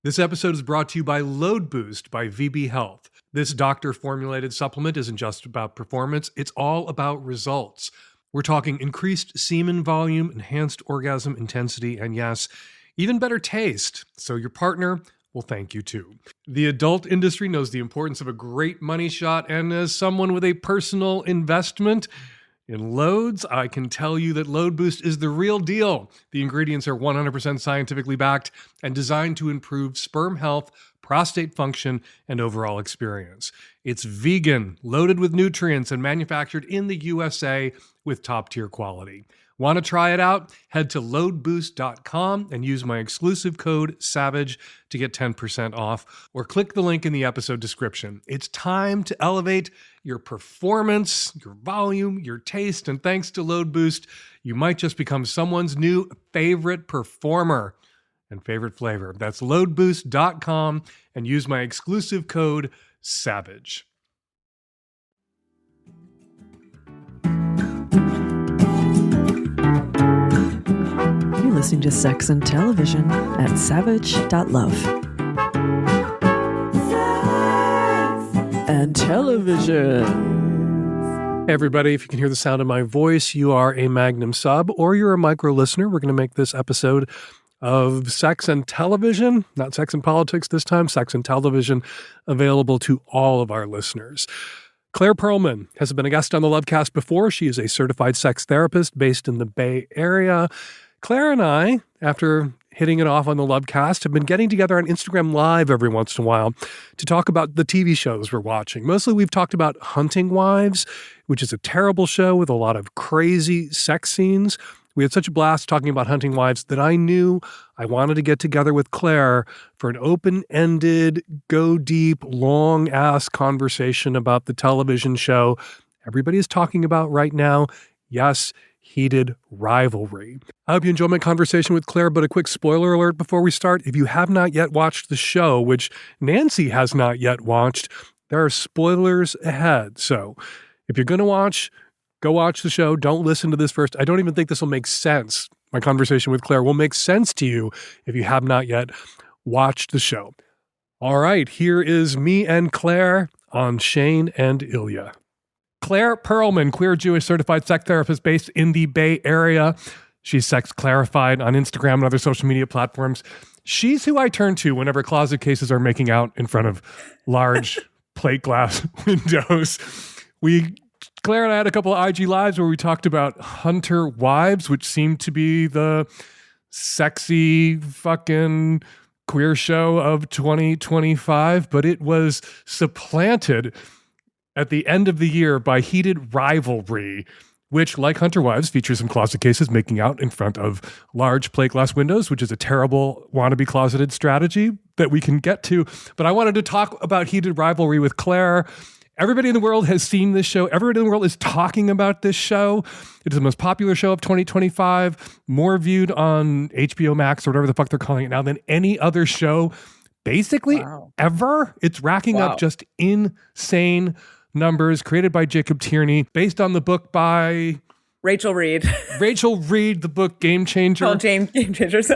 This episode is brought to you by Load Boost by VB Health. This doctor-formulated supplement isn't just about performance, it's all about results. We're talking increased semen volume, enhanced orgasm intensity, and yes, even better taste. So your partner will thank you too. The adult industry knows the importance of a great money shot, and as someone with a personal investment in loads, I can tell you that Load Boost is the real deal. The ingredients are 100% scientifically backed and designed to improve sperm health, prostate function, and overall experience. It's vegan, loaded with nutrients, and manufactured in the USA with top-tier quality. Want to try it out? Head to loadboost.com and use my exclusive code SAVAGE to get 10% off, or click the link in the episode description. It's time to elevate your performance, your volume, your taste, and thanks to Load Boost, you might just become someone's new favorite performer and favorite flavor. That's loadboost.com and use my exclusive code SAVAGE. You're listening to Sex and Television at savage.love. And television. Hey everybody, if you can hear the sound of my voice, you are a Magnum sub or you're a micro listener. We're going to make this episode of Sex and Television, not Sex and Politics this time, Sex and Television, available to all of our listeners. Claire Perelman has been a guest on the Lovecast before. She is a certified sex therapist based in the Bay Area. Claire and I, after hitting it off on the Lovecast, have been getting together on Instagram Live every once in a while to talk about the TV shows we're watching. Mostly we've talked about Hunting Wives, which is a terrible show with a lot of crazy sex scenes. We had such a blast talking about Hunting Wives that I knew I wanted to get together with Claire for an open-ended, go deep, long-ass conversation about the television show everybody is talking about right now. Yes, Heated Rivalry. I hope you enjoy my conversation with Claire, but a quick spoiler alert before we start. If you have not yet watched the show, which Nancy has not yet watched, there are spoilers ahead. So if you're going to watch, go watch the show. Don't listen to this first. I don't even think this will make sense. My conversation with Claire will make sense to you if you have not yet watched the show. All right, here is me and Claire on Shane and Ilya. Claire Perelman, queer Jewish certified sex therapist based in the Bay Area. She's sex clarified on Instagram and other social media platforms. She's who I turn to whenever closet cases are making out in front of large plate glass windows. Claire and I had a couple of IG Lives where we talked about Hunter Wives, which seemed to be the sexy fucking queer show of 2025, but it was supplanted at the end of the year by Heated Rivalry, which, like Hunter Wives, features some closet cases making out in front of large plate glass windows, which is a terrible wannabe closeted strategy that we can get to. But I wanted to talk about Heated Rivalry with Claire. Everybody in the world has seen this show. Everybody in the world is talking about this show. It is the most popular show of 2025, more viewed on HBO Max or whatever the fuck they're calling it now than any other show, basically ever. It's racking up just insane numbers, created by Jacob Tierney, based on the book by Rachel Reed. Rachel Reed, the book Game Changer. Oh, Game Changers.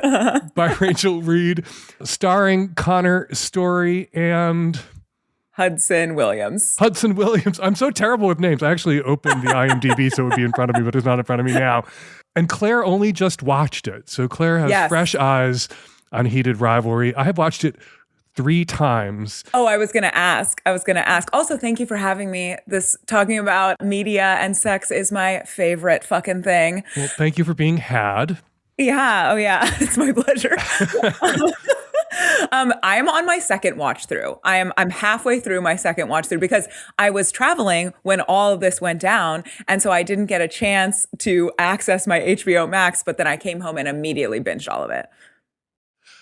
By Rachel Reed, starring Connor Story and Hudson Williams. Hudson Williams. I'm so terrible with names. I actually opened the IMDb so it would be in front of me, but it's not in front of me now. And Claire only just watched it. So Claire has fresh eyes on Heated Rivalry. I have watched it 3 times. Oh, I was going to ask. Also, thank you for having me. Talking about media and sex is my favorite fucking thing. Well, thank you for being had. Yeah. Oh, yeah. It's my pleasure. I am on my second watch through. I'm halfway through my second watch through because I was traveling when all of this went down. And so I didn't get a chance to access my HBO Max, but then I came home and immediately binged all of it.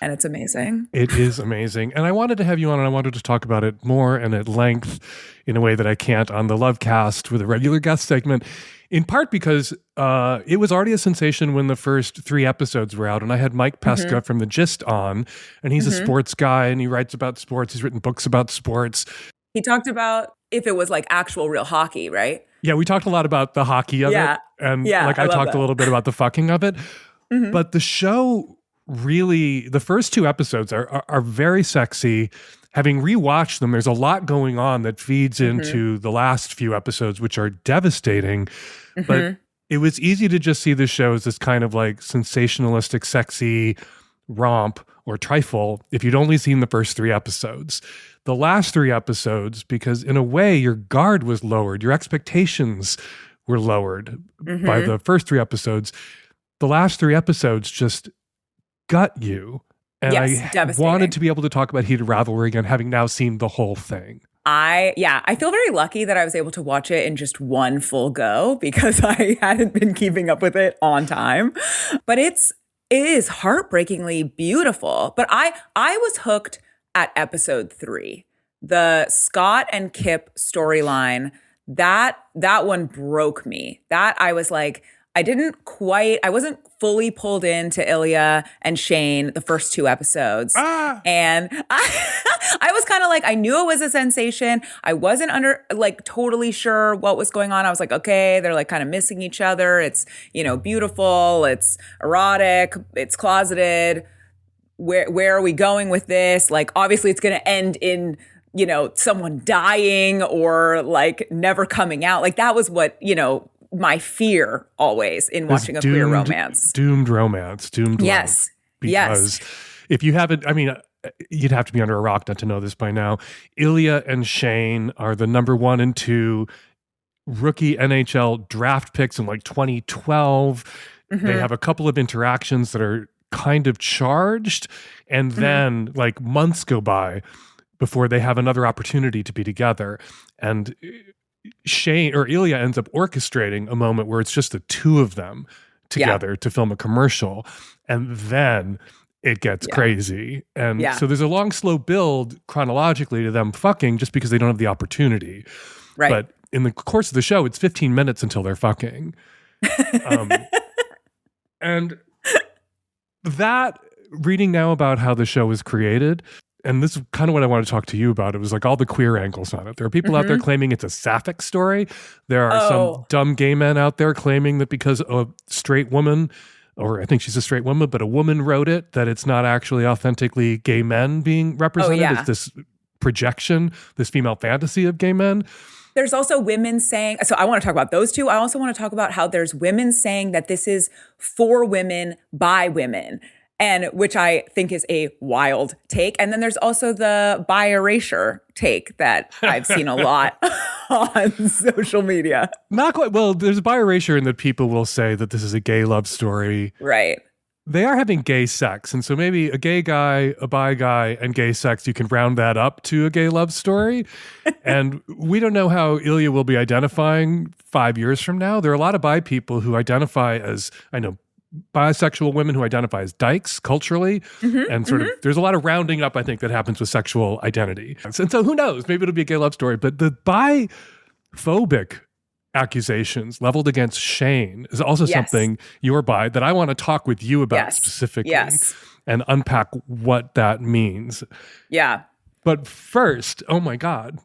And it's amazing. It is amazing. And I wanted to have you on and I wanted to talk about it more and at length in a way that I can't on the Lovecast with a regular guest segment, in part because it was already a sensation when the first 3 episodes were out. And I had Mike Pesca from The Gist on, and he's a sports guy and he writes about sports. He's written books about sports. He talked about if it was like actual real hockey, right? Yeah, we talked a lot about the hockey of it. And I talked a little bit about the fucking of it. But the show really, the first two episodes are very sexy. Having rewatched them, there's a lot going on that feeds into the last few episodes, which are devastating. But it was easy to just see the show as this kind of like sensationalistic, sexy romp or trifle if you'd only seen the first three episodes. The last three episodes, because in a way your guard was lowered, your expectations were lowered by the first three episodes. The last three episodes just gut you. And I wanted to be able to talk about Heated Rivalry again, having now seen the whole thing. I feel very lucky that I was able to watch it in just one full go because I hadn't been keeping up with it on time. But it is heartbreakingly beautiful. But I was hooked at episode 3. The Scott and Kip storyline, that one broke me. That I was like, I wasn't fully pulled into Ilya and Shane the first 2 episodes. And I was kind of like, I knew it was a sensation. I wasn't totally sure what was going on. I was like, okay, they're like kind of missing each other. It's, beautiful. It's erotic. It's closeted. Where are we going with this? Like, obviously it's going to end in, someone dying or like never coming out. Like that was what, my fear always in watching a queer romance. Doomed romance. Doomed yes. love. Because if you haven't, you'd have to be under a rock not to know this by now. Ilya and Shane are the number 1 and 2 rookie NHL draft picks in like 2012. They have a couple of interactions that are kind of charged. And then like months go by before they have another opportunity to be together. And Shane or Ilya ends up orchestrating a moment where it's just the two of them together to film a commercial. And then it gets crazy. And so there's a long, slow build chronologically to them fucking just because they don't have the opportunity. Right. But in the course of the show, it's 15 minutes until they're fucking. And that, reading now about how the show was created, and this is kind of what I want to talk to you about. It was like all the queer angles on it. There are people out there claiming it's a sapphic story. There are some dumb gay men out there claiming that because a straight woman, or I think she's a straight woman, but a woman wrote it, that it's not actually authentically gay men being represented. It's this projection, this female fantasy of gay men. There's also women saying, so I want to talk about those two. I also want to talk about how there's women saying that this is for women by women. And which I think is a wild take. And then there's also the bi-erasure take that I've seen a lot on social media. Not quite. Well, there's a bi-erasure in that people will say that this is a gay love story. Right. They are having gay sex. And so maybe a gay guy, a bi guy, and gay sex, you can round that up to a gay love story. And we don't know how Ilya will be identifying 5 years from now. There are a lot of bi people who identify as, bisexual women who identify as dykes culturally, and sort of there's a lot of rounding up, I think, that happens with sexual identity. And so who knows? Maybe it'll be a gay love story. But the bi-phobic accusations leveled against Shane is also something you're bi that I want to talk with you about specifically and unpack what that means. Yeah. But first, oh my God,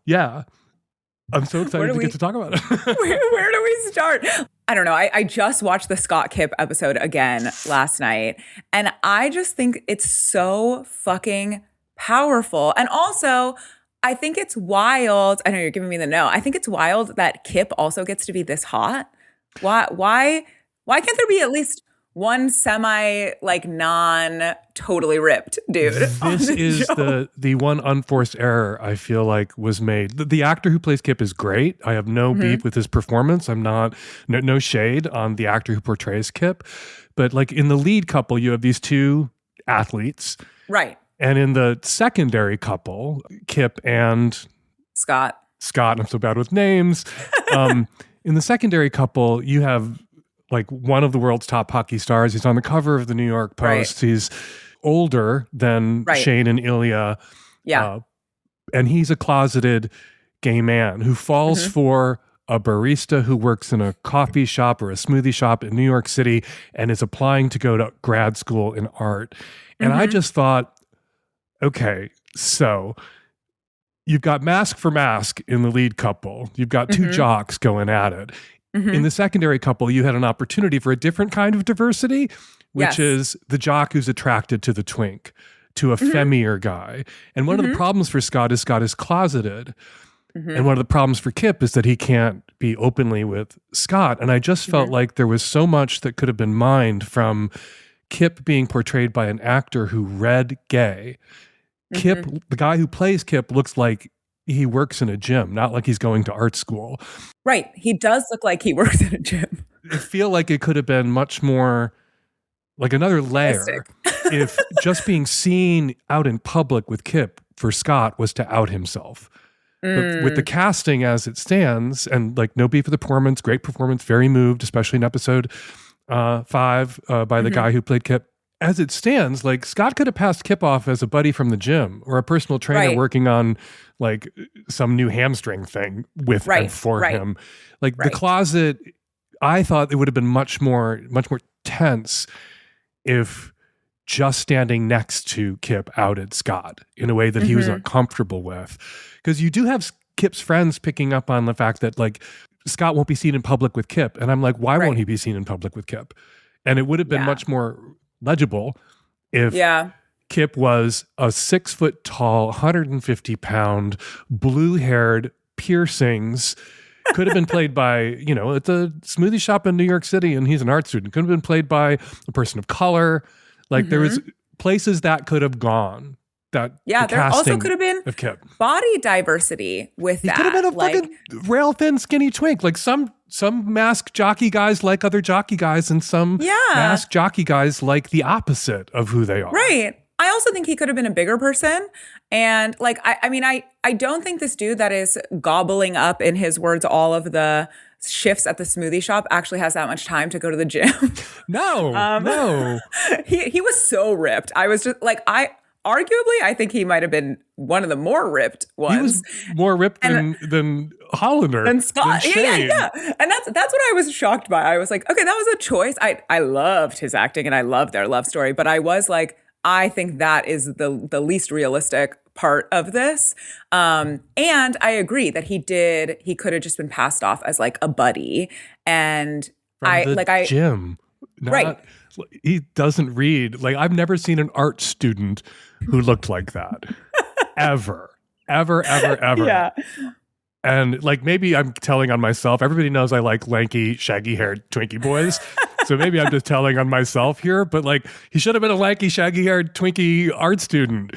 I'm so excited to get to talk about it. Where do we start? I don't know. I just watched the Scott Kip episode again last night, and I just think it's so fucking powerful. And also, I think it's wild. I know you're giving me the no. I think it's wild that Kip also gets to be this hot. Why can't there be at least one non-totally ripped dude? This is the one unforced error I feel like was made. The actor who plays Kip is great. I have no beef with his performance. I'm not, no shade on the actor who portrays Kip. But like in the lead couple, you have these two athletes. Right. And in the secondary couple, Kip and Scott, I'm so bad with names. In the secondary couple, you have like one of the world's top hockey stars. He's on the cover of the New York Post. Right. He's older than Shane and Ilya. Yeah. And he's a closeted gay man who falls for a barista who works in a coffee shop or a smoothie shop in New York City and is applying to go to grad school in art. And I just thought, okay, so you've got mask for mask in the lead couple. You've got two jocks going at it. In the secondary couple, you had an opportunity for a different kind of diversity, which is the jock who's attracted to the twink, to a femmier guy. And one of the problems for Scott is closeted. And one of the problems for Kip is that he can't be openly with Scott. And I just felt like there was so much that could have been mined from Kip being portrayed by an actor who read gay. Kip, the guy who plays Kip, looks like he works in a gym, not like he's going to art school. Right. He does look like he works in a gym. I feel like it could have been much more like another layer if just being seen out in public with Kip for Scott was to out himself. But with the casting as it stands, and like no beef with the performance, great performance, very moved, especially in episode 5 by the guy who played Kip. As it stands, like Scott could have passed Kip off as a buddy from the gym or a personal trainer working on like some new hamstring thing with and for him. Like the closet, I thought it would have been much more tense if just standing next to Kip outed Scott in a way that he was uncomfortable with. Because you do have Kip's friends picking up on the fact that like Scott won't be seen in public with Kip. And I'm like, why won't he be seen in public with Kip? And it would have been much more legible if Kip was a 6 foot tall, 150 pound, blue haired, piercings, could have been played by, you know, at the smoothie shop in New York City and he's an art student, could have been played by a person of color. Like there was places that could have gone. That there also could have been of Kip. Body diversity with that. He could have been a fucking rail thin, skinny twink. Like some masked jockey guys like other jockey guys, and some masked jockey guys like the opposite of who they are. Right. I also think he could have been a bigger person. And like, I don't think this dude that is gobbling up, in his words, all of the shifts at the smoothie shop actually has that much time to go to the gym. No. He was so ripped. I was just like, arguably, I think he might have been one of the more ripped ones. He was more ripped than Hollander. And Scott. Yeah. And that's what I was shocked by. I was like, okay, that was a choice. I loved his acting and I loved their love story. But I was like, I think that is the least realistic part of this. And I agree that he could have just been passed off as like a buddy. And Jim. He doesn't read. Like I've never seen an art student who looked like that. ever. Yeah. And like maybe I'm telling on myself. Everybody knows I like lanky, shaggy-haired Twinkie boys. So maybe I'm just telling on myself here. But like he should have been a lanky, shaggy-haired Twinkie art student.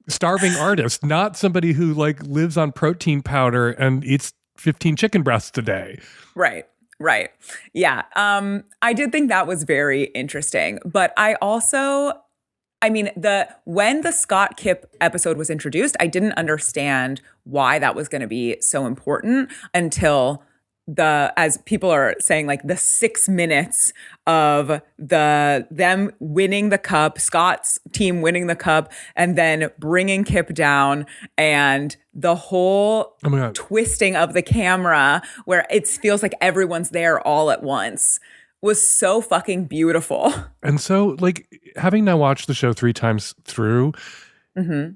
Starving artist, not somebody who like lives on protein powder and eats 15 chicken breasts a day. Right. Yeah. I did think that was very interesting. But I also, when the Scott Kip episode was introduced, I didn't understand why that was going to be so important until as people are saying, like the 6 minutes of them winning the cup, Scott's team winning the cup, and then bringing Kip down, and the whole twisting of the camera where it feels like everyone's there all at once was so fucking beautiful. And so, like, having now watched the show 3 times through, it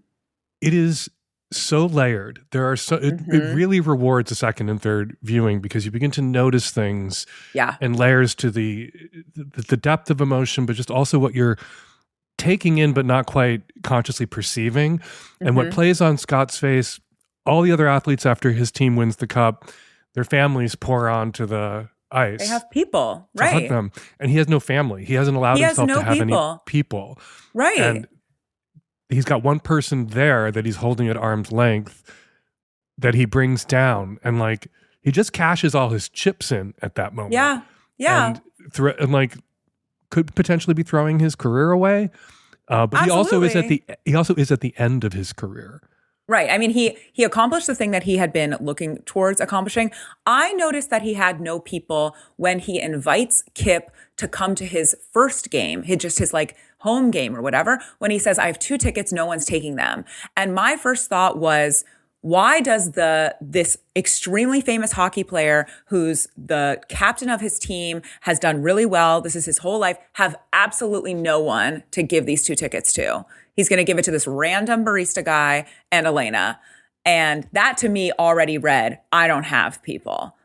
is so layered. There are it really rewards a second and third viewing because you begin to notice things and layers to the depth of emotion, but just also what you're taking in but not quite consciously perceiving. And what plays on Scott's face, all the other athletes after his team wins the cup, their families pour onto the ice. They have people, to hug them. And he has no family. He hasn't allowed himself to have any people. Right. And he's got one person there that he's holding at arm's length that he brings down, and like he just cashes all his chips in at that moment. Yeah. And like could potentially be throwing his career away. But he also is at the end of his career. Right. I mean, he accomplished the thing that he had been looking towards accomplishing. I noticed that he had no people when he invites Kip to come to his first game, his like home game or whatever. When he says, I have 2 tickets, no one's taking them. And my first thought was, why does this extremely famous hockey player who's the captain of his team, has done really well, this is his whole life, have absolutely no one to give these 2 tickets to? He's going to give it to this random barista guy and Elena. And that to me already read, I don't have people.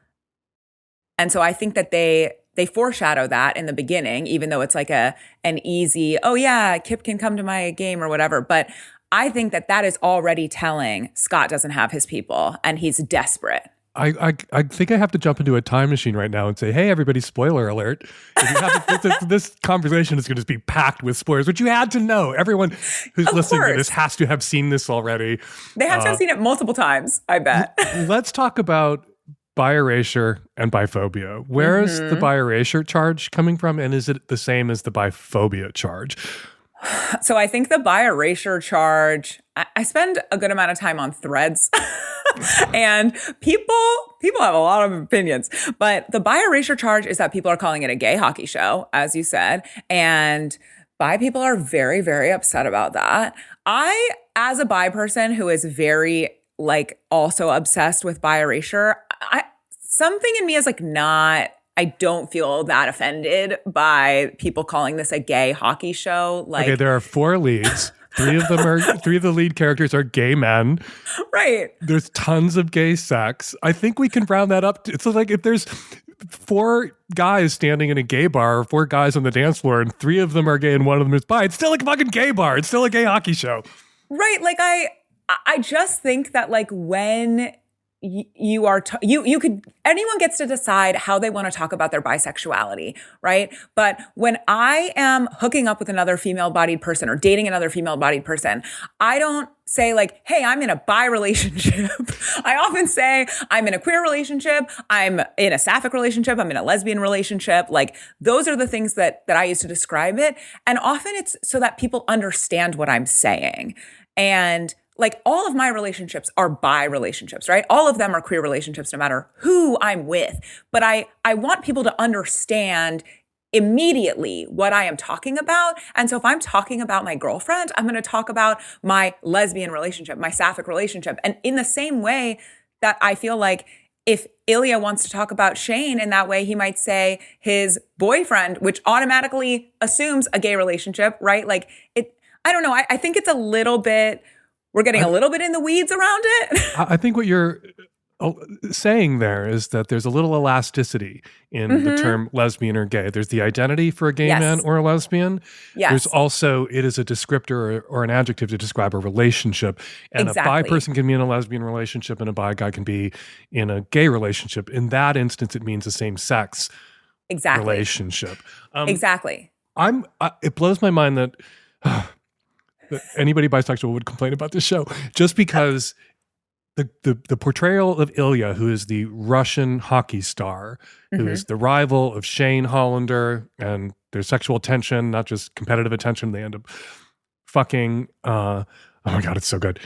And so I think that they foreshadow that in the beginning, even though it's like an easy, oh yeah, Kip can come to my game or whatever. But I think that is already telling Scott doesn't have his people and he's desperate. I think I have to jump into a time machine right now and say, hey, everybody, spoiler alert. If you have this conversation is going to be packed with spoilers, which you had to know. Everyone who's listening to this has to have seen this already. They have to have seen it multiple times, I bet. Let's talk about bi erasure and biphobia. Where is the bi erasure charge coming from? And is it the same as the biphobia charge? So I think the bi erasure charge, I spend a good amount of time on threads and people have a lot of opinions, but the bi erasure charge is that people are calling it a gay hockey show, as you said, and bi people are very, very upset about that. I, as a bi person who is very like also obsessed with bi erasure, something in me is like I don't feel that offended by people calling this a gay hockey show. Like, okay, there are 4 leads. 3 of the lead characters are gay men. Right. There's tons of gay sex. I think we can round that up. It's like if there's 4 guys standing in a gay bar, or 4 guys on the dance floor, and 3 of them are gay and 1 of them is bi, it's still like a fucking gay bar. It's still a gay hockey show. Right. Like I just think that like when you are, anyone gets to decide how they want to talk about their bisexuality, right? But when I am hooking up with another female-bodied person or dating another female-bodied person, I don't say like, hey, I'm in a bi relationship. I often say I'm in a queer relationship. I'm in a sapphic relationship. I'm in a lesbian relationship. Like those are the things that I use to describe it. And often it's so that people understand what I'm saying. And like all of my relationships are bi relationships, right? All of them are queer relationships, no matter who I'm with. But I want people to understand immediately what I am talking about. And so if I'm talking about my girlfriend, I'm going to talk about my lesbian relationship, my sapphic relationship. And in the same way that I feel like if Ilya wants to talk about Shane in that way, he might say his boyfriend, which automatically assumes a gay relationship, right? Like I don't know. I think it's a little bit, we're getting a little bit in the weeds around it. I think what you're saying there is that there's a little elasticity in the term lesbian or gay. There's the identity for a gay man or a lesbian. Yes. There's also, it is a descriptor or an adjective to describe a relationship. And a bi person can be in a lesbian relationship and a bi guy can be in a gay relationship. In that instance, it means the same sex relationship. Exactly. It blows my mind that anybody bisexual would complain about this show just because the portrayal of Ilya, who is the Russian hockey star, who is the rival of Shane Hollander, and there's sexual tension, not just competitive attention. They end up fucking. Oh my God, it's so good.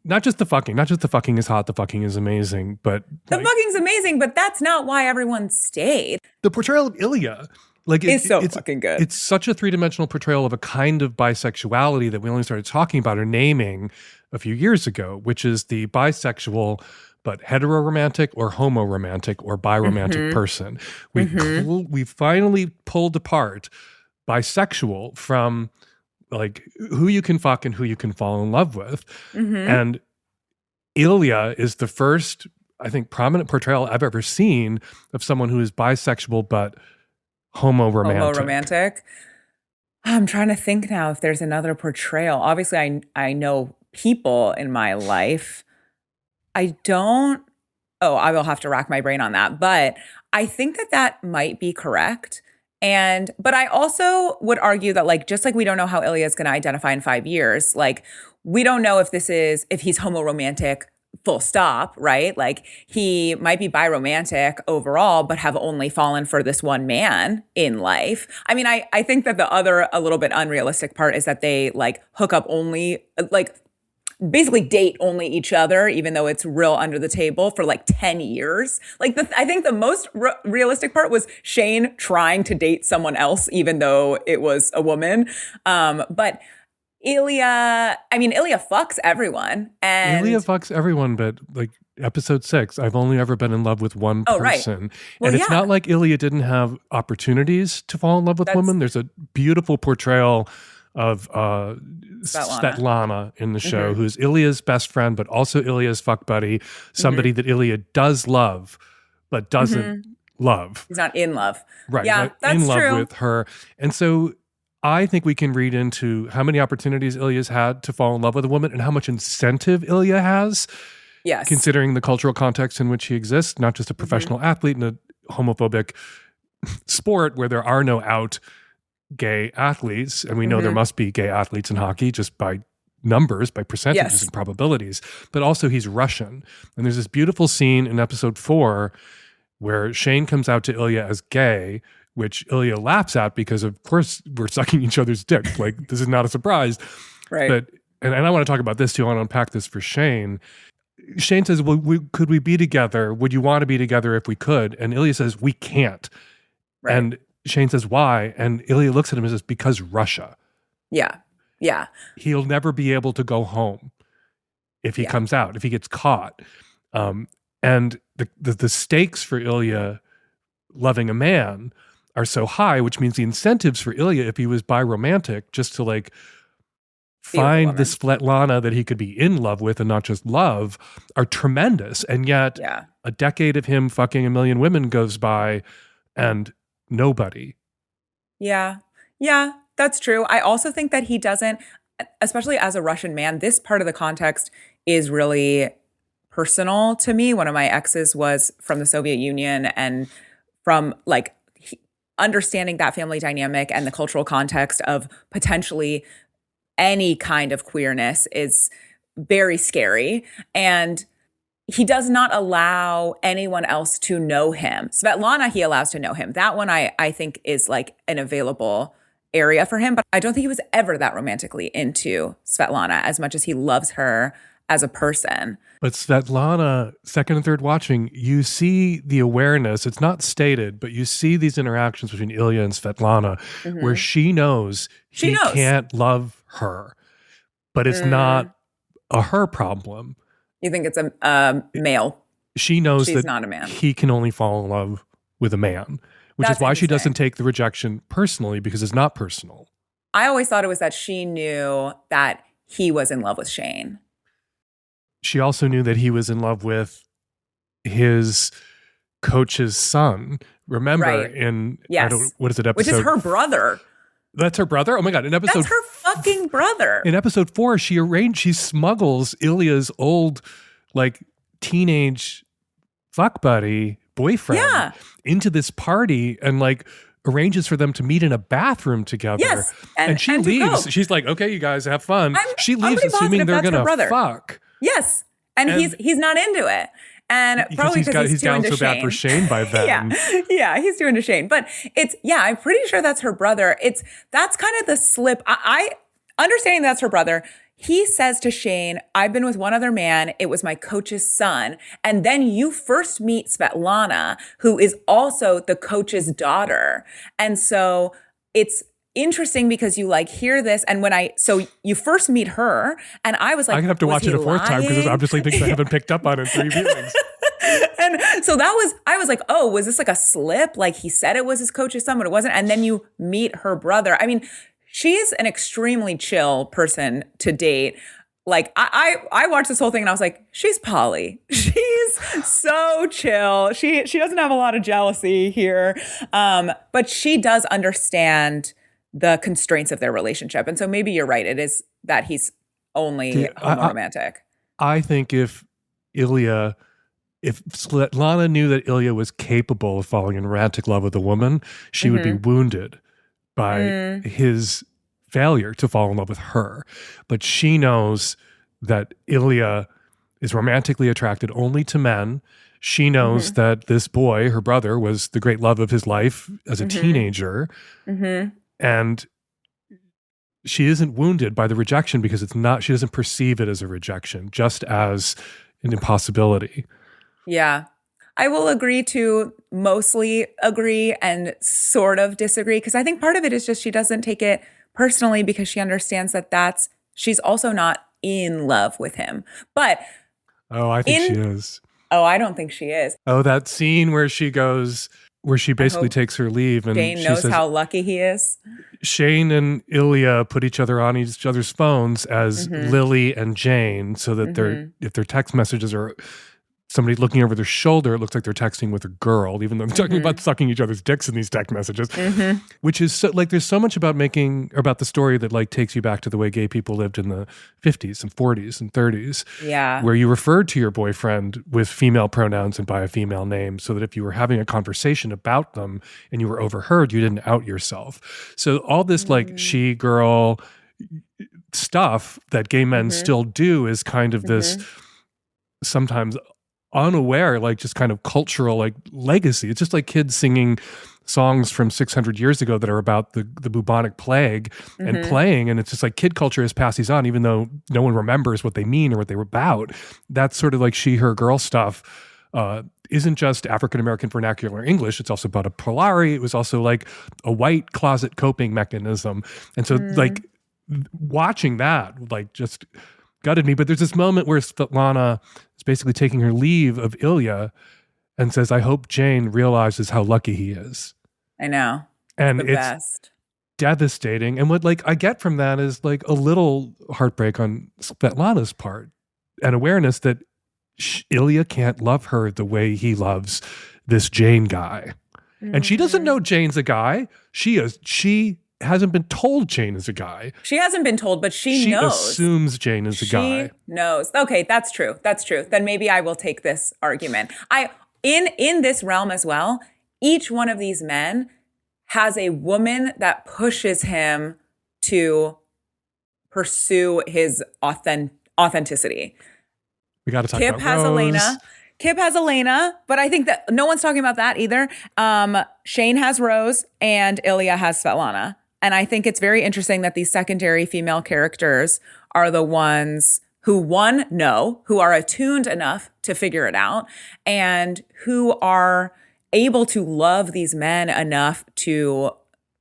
Not just the fucking is hot, the fucking is amazing, but the fucking's amazing, but that's not why everyone stayed. The portrayal of Ilya. Like it's so fucking good. It's such a 3-dimensional portrayal of a kind of bisexuality that we only started talking about or naming a few years ago, which is the bisexual but heteroromantic or homo-romantic or bi-romantic person. We finally pulled apart bisexual from like who you can fuck and who you can fall in love with. And Ilya is the first, I think, prominent portrayal I've ever seen of someone who is bisexual but homo-romantic. I'm trying to think now if there's another portrayal. Obviously, I know people in my life. I will have to rack my brain on that. But I think that might be correct. But I also would argue that like, just like we don't know how Ilya is going to identify in 5 years, like we don't know if he's homo-romantic full stop, right? Like he might be biromantic overall, but have only fallen for this one man in life. I mean, I think that the other, a little bit unrealistic part is that they like hook up only, like basically date only each other, even though it's real under the table for like 10 years. Like I think the most realistic part was Shane trying to date someone else, even though it was a woman. But Ilya fucks everyone. And Ilya fucks everyone, but like episode 6, I've only ever been in love with one person. Right. Well, and it's not like Ilya didn't have opportunities to fall in love with women. There's a beautiful portrayal of Svetlana in the show, who's Ilya's best friend, but also Ilya's fuck buddy, somebody that Ilya does love, but doesn't love. He's not in love. Right. Yeah, Not that's in love true. with her. And so I think we can read into how many opportunities Ilya's had to fall in love with a woman and how much incentive Ilya has, Yes. considering the cultural context in which he exists, not just a professional athlete in a homophobic sport where there are no out gay athletes. And we know there must be gay athletes in hockey just by numbers, by percentages Yes. and probabilities. But also he's Russian. And there's this beautiful scene in episode 4 where Shane comes out to Ilya as gay, which Ilya laughs at because, of course, we're sucking each other's dick. Like, this is not a surprise. Right. But, and I want to talk about this too. I want to unpack this for Shane. Shane says, well, could we be together? Would you want to be together if we could? And Ilya says, we can't. Right. And Shane says, why? And Ilya looks at him and says, because Russia. Yeah. Yeah. He'll never be able to go home if he comes out, if he gets caught. And the stakes for Ilya loving a man are so high, which means the incentives for Ilya, if he was bi-romantic, just to like find this Svetlana that he could be in love with and not just love, are tremendous. And yet a decade of him fucking a million women goes by and nobody. Yeah. Yeah, that's true. I also think that he doesn't, especially as a Russian man, this part of the context is really personal to me. One of my exes was from the Soviet Union, and from like understanding that family dynamic and the cultural context of potentially any kind of queerness is very scary. And he does not allow anyone else to know him. Svetlana, he allows to know him. That one I think is like an available area for him. But I don't think he was ever that romantically into Svetlana as much as he loves her as a person. But Svetlana, second and third watching, you see the awareness. It's not stated, but you see these interactions between Ilya and Svetlana where she knows he can't love her, but it's not a her problem. You think it's a male? She knows She's that not a man. He can only fall in love with a man, which is why she doesn't take the rejection personally, because it's not personal. I always thought it was that she knew that he was in love with Shane. She also knew that he was in love with his coach's son. Remember in, what is it, episode? Which is her brother. That's her brother? Oh my God. In episode, that's her fucking brother. In episode 4, she smuggles Ilya's old, like, teenage fuck buddy boyfriend into this party and, like, arranges for them to meet in a bathroom together. Yes. And she leaves. She's like, okay, you guys have fun. She leaves assuming they're going to fuck. Yes. And he's not into it. And probably because he's down so bad for Shane by then. yeah, he's doing to Shane. But I'm pretty sure that's her brother. That's kind of the slip. I understanding that's her brother. He says to Shane, I've been with one other man. It was my coach's son. And then you first meet Svetlana, who is also the coach's daughter. And so it's interesting because you like hear this, and so you first meet her, and I was like, I'm gonna have to watch it a fourth time because obviously things I haven't picked up on in 3 viewings. And so I was like, oh, was this like a slip? Like he said it was his coach's son, but it wasn't. And then you meet her brother. I mean, she's an extremely chill person to date. Like I watched this whole thing and I was like, she's poly. She's so chill. She doesn't have a lot of jealousy here, but she does understand the constraints of their relationship. And so maybe you're right. It is that he's only romantic. I think if Svetlana knew that Ilya was capable of falling in romantic love with a woman, she would be wounded by his failure to fall in love with her. But she knows that Ilya is romantically attracted only to men. She knows that this boy, her brother, was the great love of his life as a teenager. And she isn't wounded by the rejection because she doesn't perceive it as a rejection, just as an impossibility. Yeah. I will agree to mostly agree and sort of disagree, because I think part of it is just she doesn't take it personally because she understands that she's also not in love with him. But I think she is. Oh, I don't think she is. Oh, that scene where she basically takes her leave and Shane knows how lucky he is. Shane and Ilya put each other on each other's phones as Lily and Jane, so that if their text messages are somebody looking over their shoulder, it looks like they're texting with a girl, even though they're talking about sucking each other's dicks in these text messages, which is so, like, there's so much about the story that like takes you back to the way gay people lived in the 50s and 40s and 30s. Yeah. Where you referred to your boyfriend with female pronouns and by a female name, so that if you were having a conversation about them and you were overheard, you didn't out yourself. So all this like she girl stuff that gay men still do is kind of this sometimes unaware, like just kind of cultural like legacy. It's just like kids singing songs from 600 years ago that are about the bubonic plague and playing, and it's just like kid culture has passed these on even though no one remembers what they mean or what they were about. That's sort of like she, her, girl stuff isn't just African-American vernacular English, it's also about a Polari. It was also like a white closet coping mechanism. And so like watching that like just gutted me. But there's this moment where Svetlana is basically taking her leave of Ilya and says, I hope Jane realizes how lucky he is. I know. And the it's best. Devastating. And what like I get from that is like a little heartbreak on Svetlana's part and awareness that Ilya can't love her the way he loves this Jane guy. And she doesn't know Jane's a guy. She hasn't been told Jane is a guy. She hasn't been told, but she knows. She assumes Jane is a guy. She knows. Okay, that's true. That's true. Then maybe I will take this argument. In this realm as well, each one of these men has a woman that pushes him to pursue his authenticity. We got to talk Kip about has Rose. Elena. Kip has Elena, but I think that no one's talking about that either. Shane has Rose and Ilya has Svetlana. And I think it's very interesting that these secondary female characters are the ones who, one, know, who are attuned enough to figure it out, and who are able to love these men enough to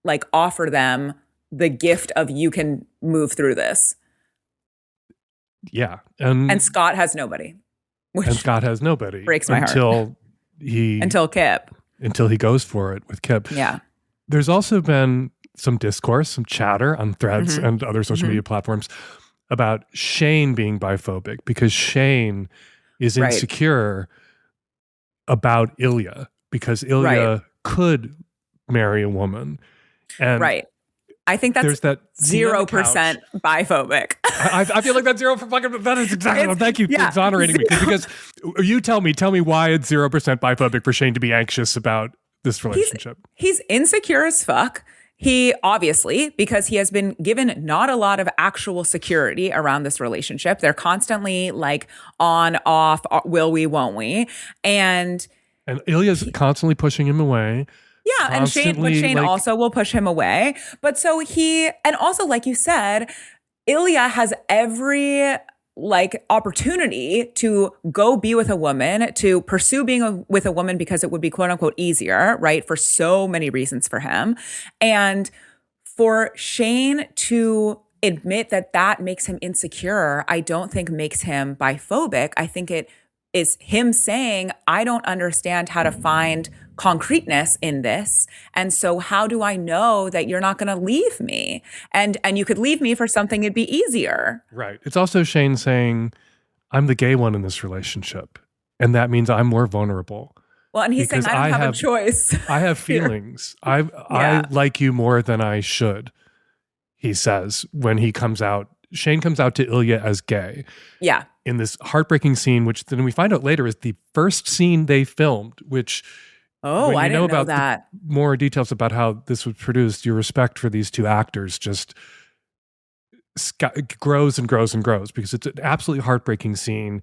like offer them the gift of you can move through this. Yeah. And Scott has nobody. And Scott has nobody. Breaks my heart. Until Kip. Until he goes for it with Kip. Yeah. There's also been some discourse, some chatter on Threads and other social media platforms about Shane being biphobic because Shane is insecure about Ilya because Ilya could marry a woman. And I think that's there's that 0% biphobic. I feel like that's that is exactly. Thank you for exonerating me because you tell me why it's 0% biphobic for Shane to be anxious about this relationship. He's insecure as fuck. He obviously, because he has been given not a lot of actual security around this relationship. They're constantly like on, off, will we, won't we? And Ilya's constantly pushing him away. Yeah, and Shane also will push him away. But so and also like you said, Ilya has every like opportunity to go be with a woman, to pursue being with a woman because it would be quote unquote easier, right? For so many reasons for him. And for Shane to admit that makes him insecure, I don't think makes him biphobic. I think it is him saying, I don't understand how to find concreteness in this. And so how do I know that you're not going to leave me? And you could leave me for something it'd be easier. Right. It's also Shane saying, I'm the gay one in this relationship. And that means I'm more vulnerable. Well, and he's saying, I don't have a choice. I have feelings. I like you more than I should, he says when he comes out. Shane comes out to Ilya as gay. Yeah. In this heartbreaking scene, which then we find out later is the first scene they filmed, which I didn't know that. More details about how this was produced, your respect for these two actors just grows and grows and grows because it's an absolutely heartbreaking scene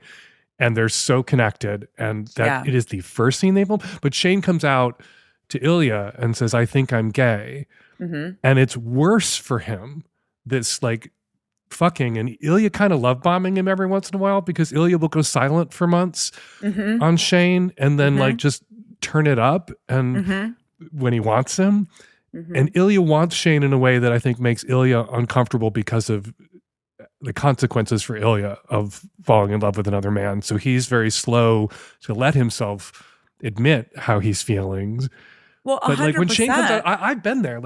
and they're so connected and that it is the first scene they filmed. But Shane comes out to Ilya and says, I think I'm gay. And it's worse for him, this like fucking, and Ilya kind of love bombing him every once in a while because Ilya will go silent for months on Shane and then like just turn it up and when he wants him. And Ilya wants Shane in a way that I think makes Ilya uncomfortable because of the consequences for Ilya of falling in love with another man. So he's very slow to let himself admit how he's feeling. Well, 100%. But like when Shane comes out, I've been there.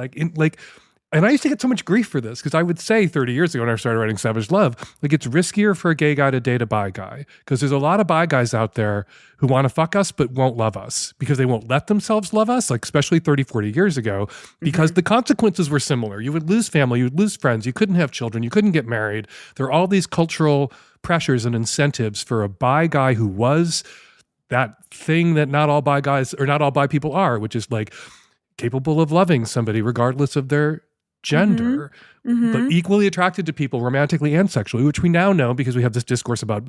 and I used to get so much grief for this because I would say 30 years ago when I started writing Savage Love, like it's riskier for a gay guy to date a bi guy because there's a lot of bi guys out there who want to fuck us but won't love us because they won't let themselves love us, like especially 30, 40 years ago, because the consequences were similar. You would lose family, you would lose friends, you couldn't have children, you couldn't get married. There are all these cultural pressures and incentives for a bi guy who was that thing that not all bi guys or not all bi people are, which is like capable of loving somebody regardless of their gender, but equally attracted to people romantically and sexually, which we now know because we have this discourse about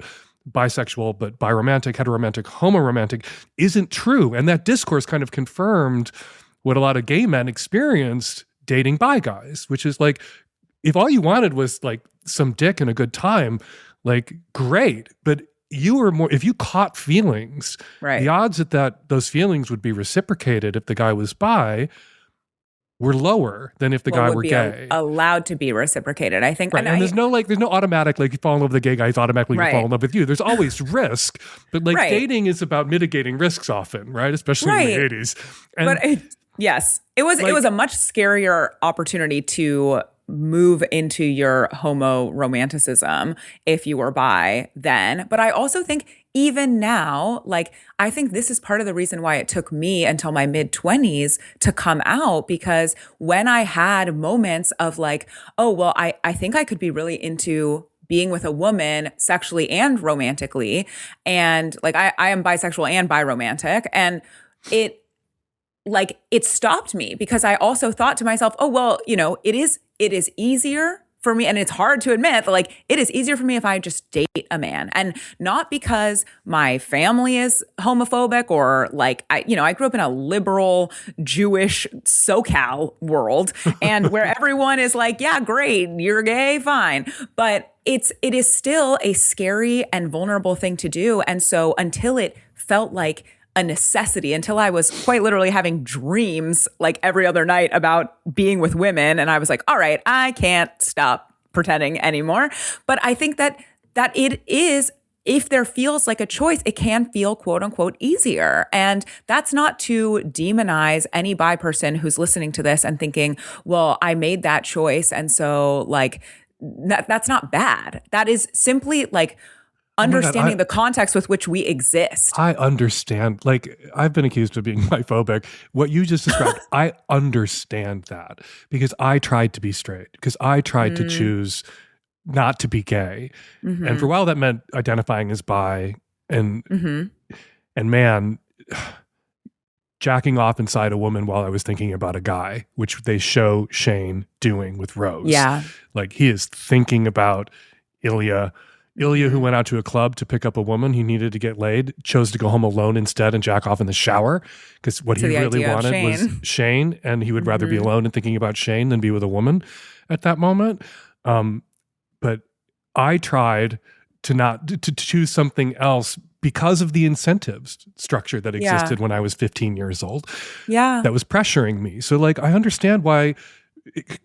bisexual, but biromantic, heteromantic, homoromantic isn't true. And that discourse kind of confirmed what a lot of gay men experienced dating bi guys, which is like, if all you wanted was like some dick and a good time, like great, but you were more, if you caught feelings, the odds that those feelings would be reciprocated if the guy was bi were lower than if the guy were gay. Allowed to be reciprocated, I think. Right. And there's no automatic, like you fall in love with the gay guy, he's automatically going to fall in love with you. There's always risk, but like dating is about mitigating risks often, right? Especially in the 80s. And yes, it was a much scarier opportunity to move into your homo romanticism if you were bi then. But I also think even now, like, I think this is part of the reason why it took me until my mid-20s to come out, because when I had moments of like, oh, well, I think I could be really into being with a woman sexually and romantically. And like, I am bisexual and biromantic. And it stopped me because I also thought to myself, oh, well, you know, it is easier for me. And it's hard to admit, but like, it is easier for me if I just date a man. And not because my family is homophobic or like, I grew up in a liberal Jewish SoCal world and where everyone is like, yeah, great, you're gay, fine. But it is still a scary and vulnerable thing to do. And so until it felt like a necessity, until I was quite literally having dreams like every other night about being with women. And I was like, all right, I can't stop pretending anymore. But I think that it is, if there feels like a choice, it can feel quote unquote easier. And that's not to demonize any bi person who's listening to this and thinking, well, I made that choice. And so like, that's not bad. That is simply like, understanding the context with which we exist. I understand. Like, I've been accused of being biphobic. What you just described, I understand that because I tried to be straight, because I tried to choose not to be gay. And for a while that meant identifying as bi and man, jacking off inside a woman while I was thinking about a guy, which they show Shane doing with Rose. Yeah. Like, he is thinking about Ilya, who went out to a club to pick up a woman he needed to get laid, chose to go home alone instead and jack off in the shower because what he really wanted was Shane, and he would rather be alone and thinking about Shane than be with a woman at that moment. But I tried to choose something else because of the incentives structure that existed when I was 15 years old. Yeah. That was pressuring me. So like, I understand why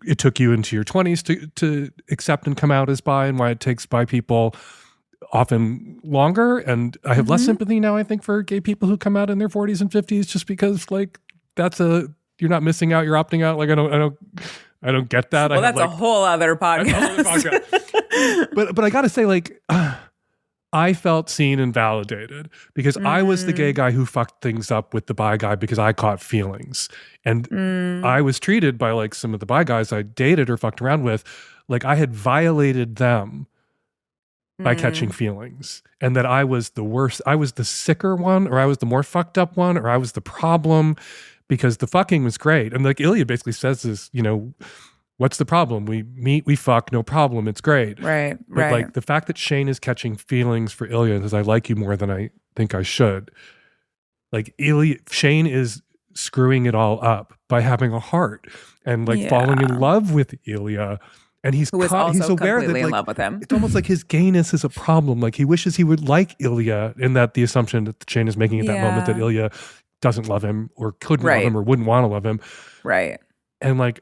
it took you into your 20s to accept and come out as bi, and why it takes bi people often longer. And I have less sympathy now, I think, for gay people who come out in their 40s and 50s, just because like you're not missing out, you're opting out. Like, I don't get that. Well, that's like, a whole other podcast. But I gotta say, like, I felt seen and validated because I was the gay guy who fucked things up with the bi guy because I caught feelings. And I was treated by like some of the bi guys I dated or fucked around with, like I had violated them by catching feelings. And that I was the worst, I was the sicker one, or I was the more fucked up one, or I was the problem because the fucking was great. And like Ilya basically says this, you know, what's the problem? We meet, we fuck, no problem. It's great. Right. But like the fact that Shane is catching feelings for Ilya because I like you more than I think I should. Like Shane is screwing it all up by having a heart and like falling in love with Ilya. And he's aware that like, in love with him. It's almost like his gayness is a problem. Like he wishes he would like Ilya, and that the assumption that Shane is making at that moment that Ilya doesn't love him or couldn't love him or wouldn't want to love him. Right. And like,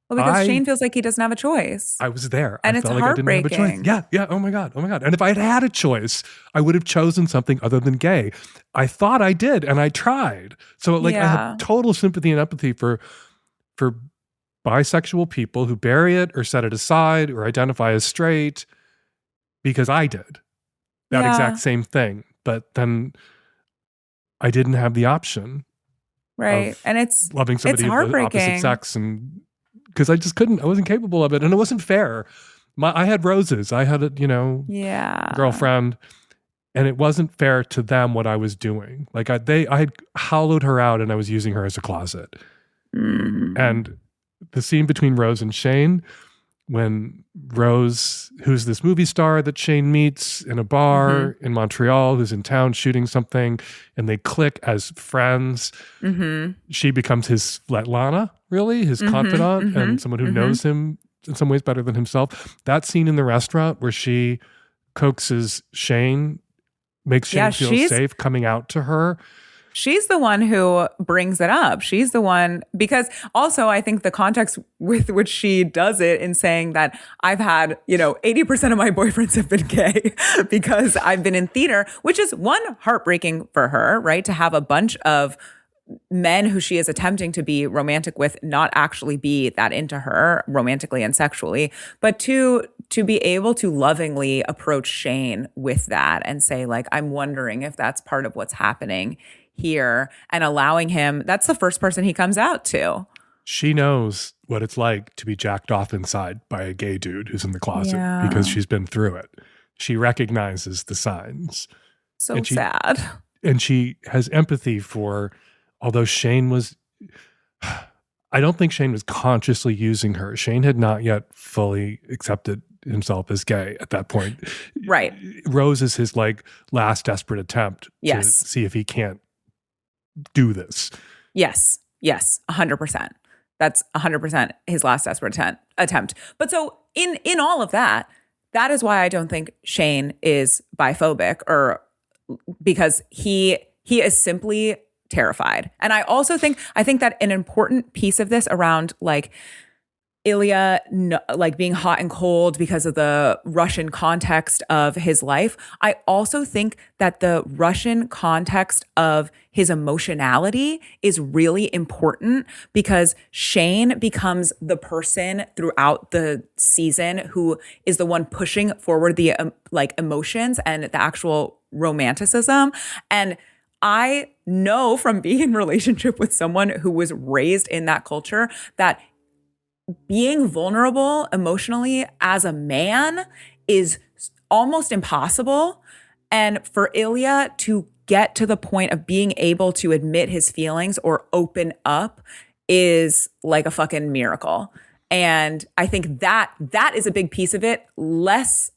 well, because Shane feels like he doesn't have a choice. I was there. And I it's felt heartbreaking. Like I didn't have a choice. Yeah. Oh my God. And if I'd had a choice, I would have chosen something other than gay. I thought I did, and I tried. So like I have total sympathy and empathy for bisexual people who bury it or set it aside or identify as straight because I did that exact same thing. But then I didn't have the option. Right. And it's loving somebody of the opposite sex, and because I just couldn't, I wasn't capable of it. And it wasn't fair. I had roses. I had a, girlfriend, and it wasn't fair to them what I was doing. Like I had hollowed her out and I was using her as a closet. And the scene between Rose and Shane, when Rose, who's this movie star that Shane meets in a bar in Montreal, who's in town shooting something, and they click as friends. She becomes his Svetlana, really, his confidant, and someone who knows him in some ways better than himself. That scene in the restaurant where she coaxes Shane, makes Shane feel safe coming out to her. She's the one who brings it up. She's the one, because also I think the context with which she does it in saying that I've had, 80% of my boyfriends have been gay because I've been in theater, which is one, heartbreaking for her, right? To have a bunch of men who she is attempting to be romantic with not actually be that into her romantically and sexually, but two, to be able to lovingly approach Shane with that and say, like, I'm wondering if that's part of what's happening here, and allowing him, that's the first person he comes out to. She knows what it's like to be jacked off inside by a gay dude who's in the closet because she's been through it. She recognizes the signs. So sad. And she has empathy for, although Shane was, I don't think Shane was consciously using her. Shane had not yet fully accepted himself as gay at that point. Right. Rose is his last desperate attempt to see if he can't do this. Yes, 100%. That's 100% his last desperate attempt. But so in all of that, that is why I don't think Shane is biphobic, or because he is simply terrified. And I also think that an important piece of this around Ilya being hot and cold because of the Russian context of his life. I also think that the Russian context of his emotionality is really important, because Shane becomes the person throughout the season who is the one pushing forward the emotions and the actual romanticism. And I know from being in relationship with someone who was raised in that culture that being vulnerable emotionally as a man is almost impossible. And for Ilya to get to the point of being able to admit his feelings or open up is like a fucking miracle. And I think that is a big piece of it, less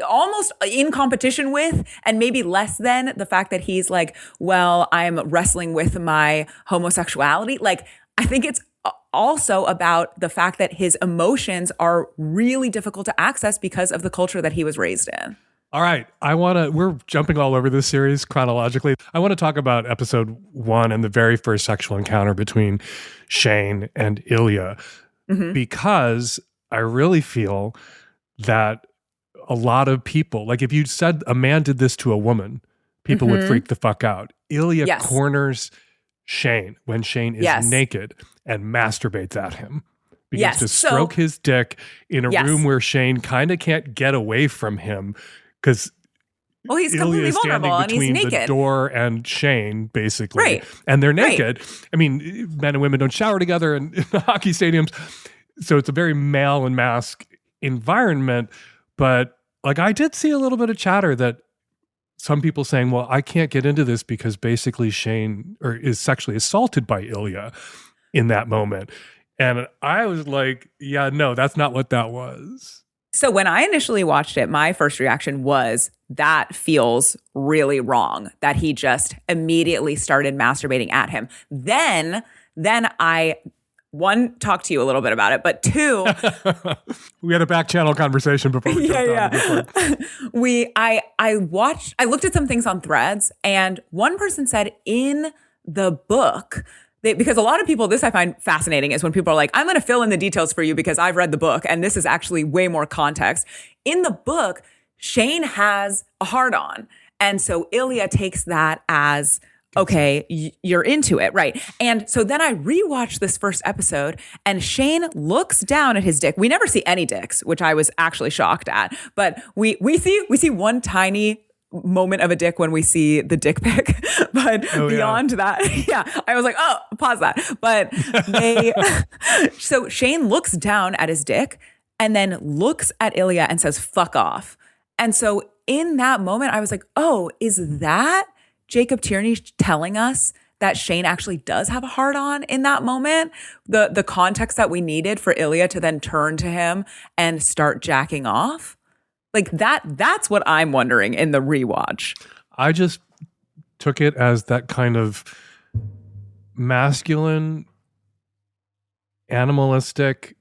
almost in competition with, and maybe less than the fact that he's well, I'm wrestling with my homosexuality. I think it's also about the fact that his emotions are really difficult to access because of the culture that he was raised in. All right. We're jumping all over this series chronologically. I want to talk about episode 1 and the very first sexual encounter between Shane and Ilya, because I really feel that a lot of people, if you said a man did this to a woman, people would freak the fuck out. Ilya corners Shane when Shane is naked and masturbates at him. Begins to stroke his dick in a room where Shane kind of can't get away from him because he's completely vulnerable and he's naked. The door and Shane, basically. Right. And they're naked. Right. I mean, men and women don't shower together in hockey stadiums. So it's a very male and mask environment. But I did see a little bit of chatter that some people saying, well, I can't get into this because basically Shane is sexually assaulted by Ilya in that moment. And I was like, yeah, no, that's not what that was. So when I initially watched it, my first reaction was, that feels really wrong, that he just immediately started masturbating at him. Then I, one, talked to you a little bit about it, but two, we had a back channel conversation before we jumped on. I looked at some things on Threads, and one person said in the book, because a lot of people, this I find fascinating, is when people are like, I'm going to fill in the details for you because I've read the book and this is actually way more context. In the book, Shane has a hard-on. And so Ilya takes that as okay, you're into it, right? And so then I rewatched this first episode, and Shane looks down at his dick. We never see any dicks, which I was actually shocked at. But we see one tiny moment of a dick when we see the dick pic, but beyond that, I was like, oh, pause that. But so Shane looks down at his dick and then looks at Ilya and says, "Fuck off." And so in that moment, I was like, oh, is that Jacob Tierney telling us that Shane actually does have a hard-on in that moment? The context that we needed for Ilya to then turn to him and start jacking off? Like that's what I'm wondering in the rewatch. I just took it as that kind of masculine, animalistic,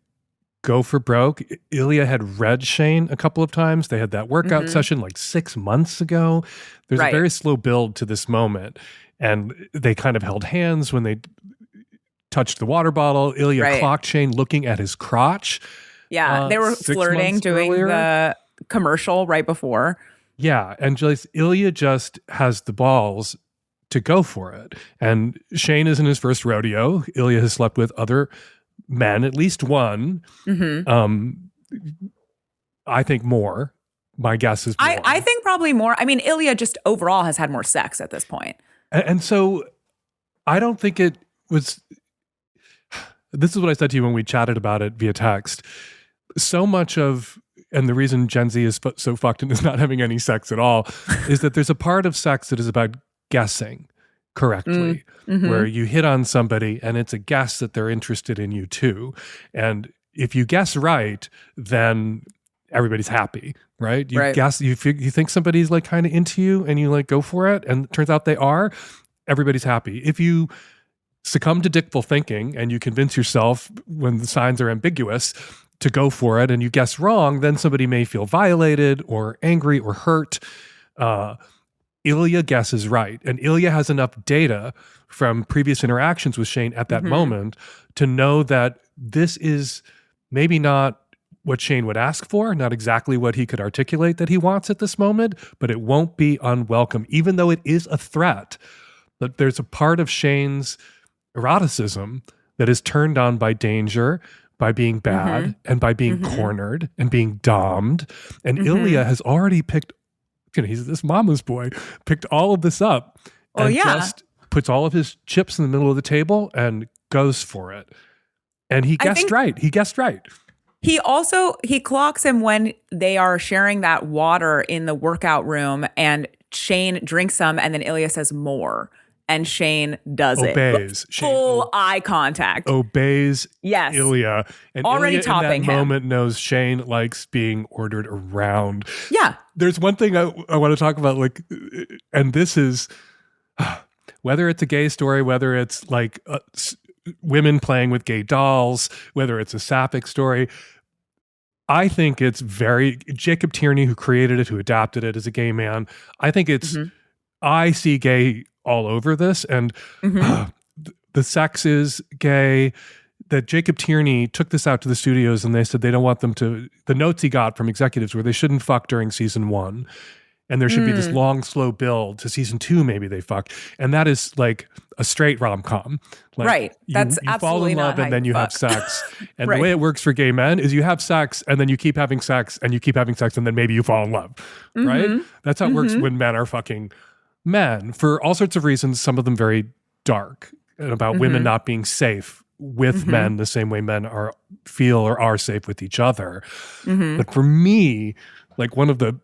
go for broke. Ilya had read Shane a couple of times. They had that workout session like 6 months ago. There's a very slow build to this moment. And they kind of held hands when they touched the water bottle. Ilya clocked Shane looking at his crotch. Yeah, they were flirting, doing the commercial right before. Yeah, and Ilya just has the balls to go for it. And Shane is in his first rodeo. Ilya has slept with other men, at least one. I think more. My guess is more. I think probably more. I mean, Ilya just overall has had more sex at this point. And so I don't think it was... This is what I said to you when we chatted about it via text. So much of... And the reason Gen Z is so fucked and is not having any sex at all is that there's a part of sex that is about guessing correctly, where you hit on somebody and it's a guess that they're interested in you too. And if you guess right, then everybody's happy, right? You guess, you think somebody's like kind of into you and you like go for it and it turns out they are, everybody's happy. If you succumb to dickful thinking and you convince yourself when the signs are ambiguous to go for it and you guess wrong, then somebody may feel violated or angry or hurt. Ilya guesses right. And Ilya has enough data from previous interactions with Shane at that moment to know that this is maybe not what Shane would ask for, not exactly what he could articulate that he wants at this moment, but it won't be unwelcome, even though it is a threat. But there's a part of Shane's eroticism that is turned on by danger, by being bad, and by being cornered and being domed. And Ilya has already picked, he's this mama's boy, picked all of this up and just puts all of his chips in the middle of the table and goes for it. And he guessed right. He guessed right. He clocks him when they are sharing that water in the workout room and Shane drinks some and then Ilya says more. And Shane does obeys. it. Full eye contact. Obeys yes. Ilya. And already Ilya topping in that him. moment knows Shane likes being ordered around. Yeah. There's one thing I want to talk about, like, and this is, whether it's a gay story, whether it's like women playing with gay dolls, whether it's a sapphic story, I think it's very, Jacob Tierney, who created it, who adapted it as a gay man, I think it's, I see gay all over this, and the sex is gay. That Jacob Tierney took this out to the studios and they said they don't want them to, the notes he got from executives were they shouldn't fuck during season 1 and there should be this long slow build to season 2, maybe they fuck, and that is like a straight rom-com, like, right? That's you absolutely fall in love not and then you fuck. have sex, and the way it works for gay men is you have sex and then you keep having sex and you keep having sex and then maybe you fall in love, right? That's how it works when men are fucking men, for all sorts of reasons, some of them very dark, and about women not being safe with men the same way men feel or are safe with each other. But for me, like, one of the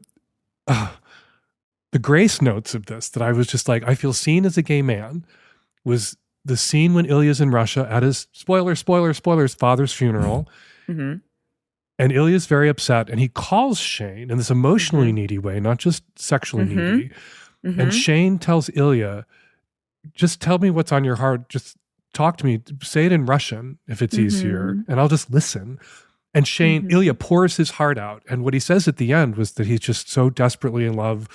grace notes of this that I was just like, I feel seen as a gay man, was the scene when Ilya's in Russia at his spoilers, father's funeral. And Ilya's very upset and he calls Shane in this emotionally needy way, not just sexually needy. And Shane tells Ilya, just tell me what's on your heart. Just talk to me. Say it in Russian if it's easier, and I'll just listen. And Ilya pours his heart out. And what he says at the end was that he's just so desperately in love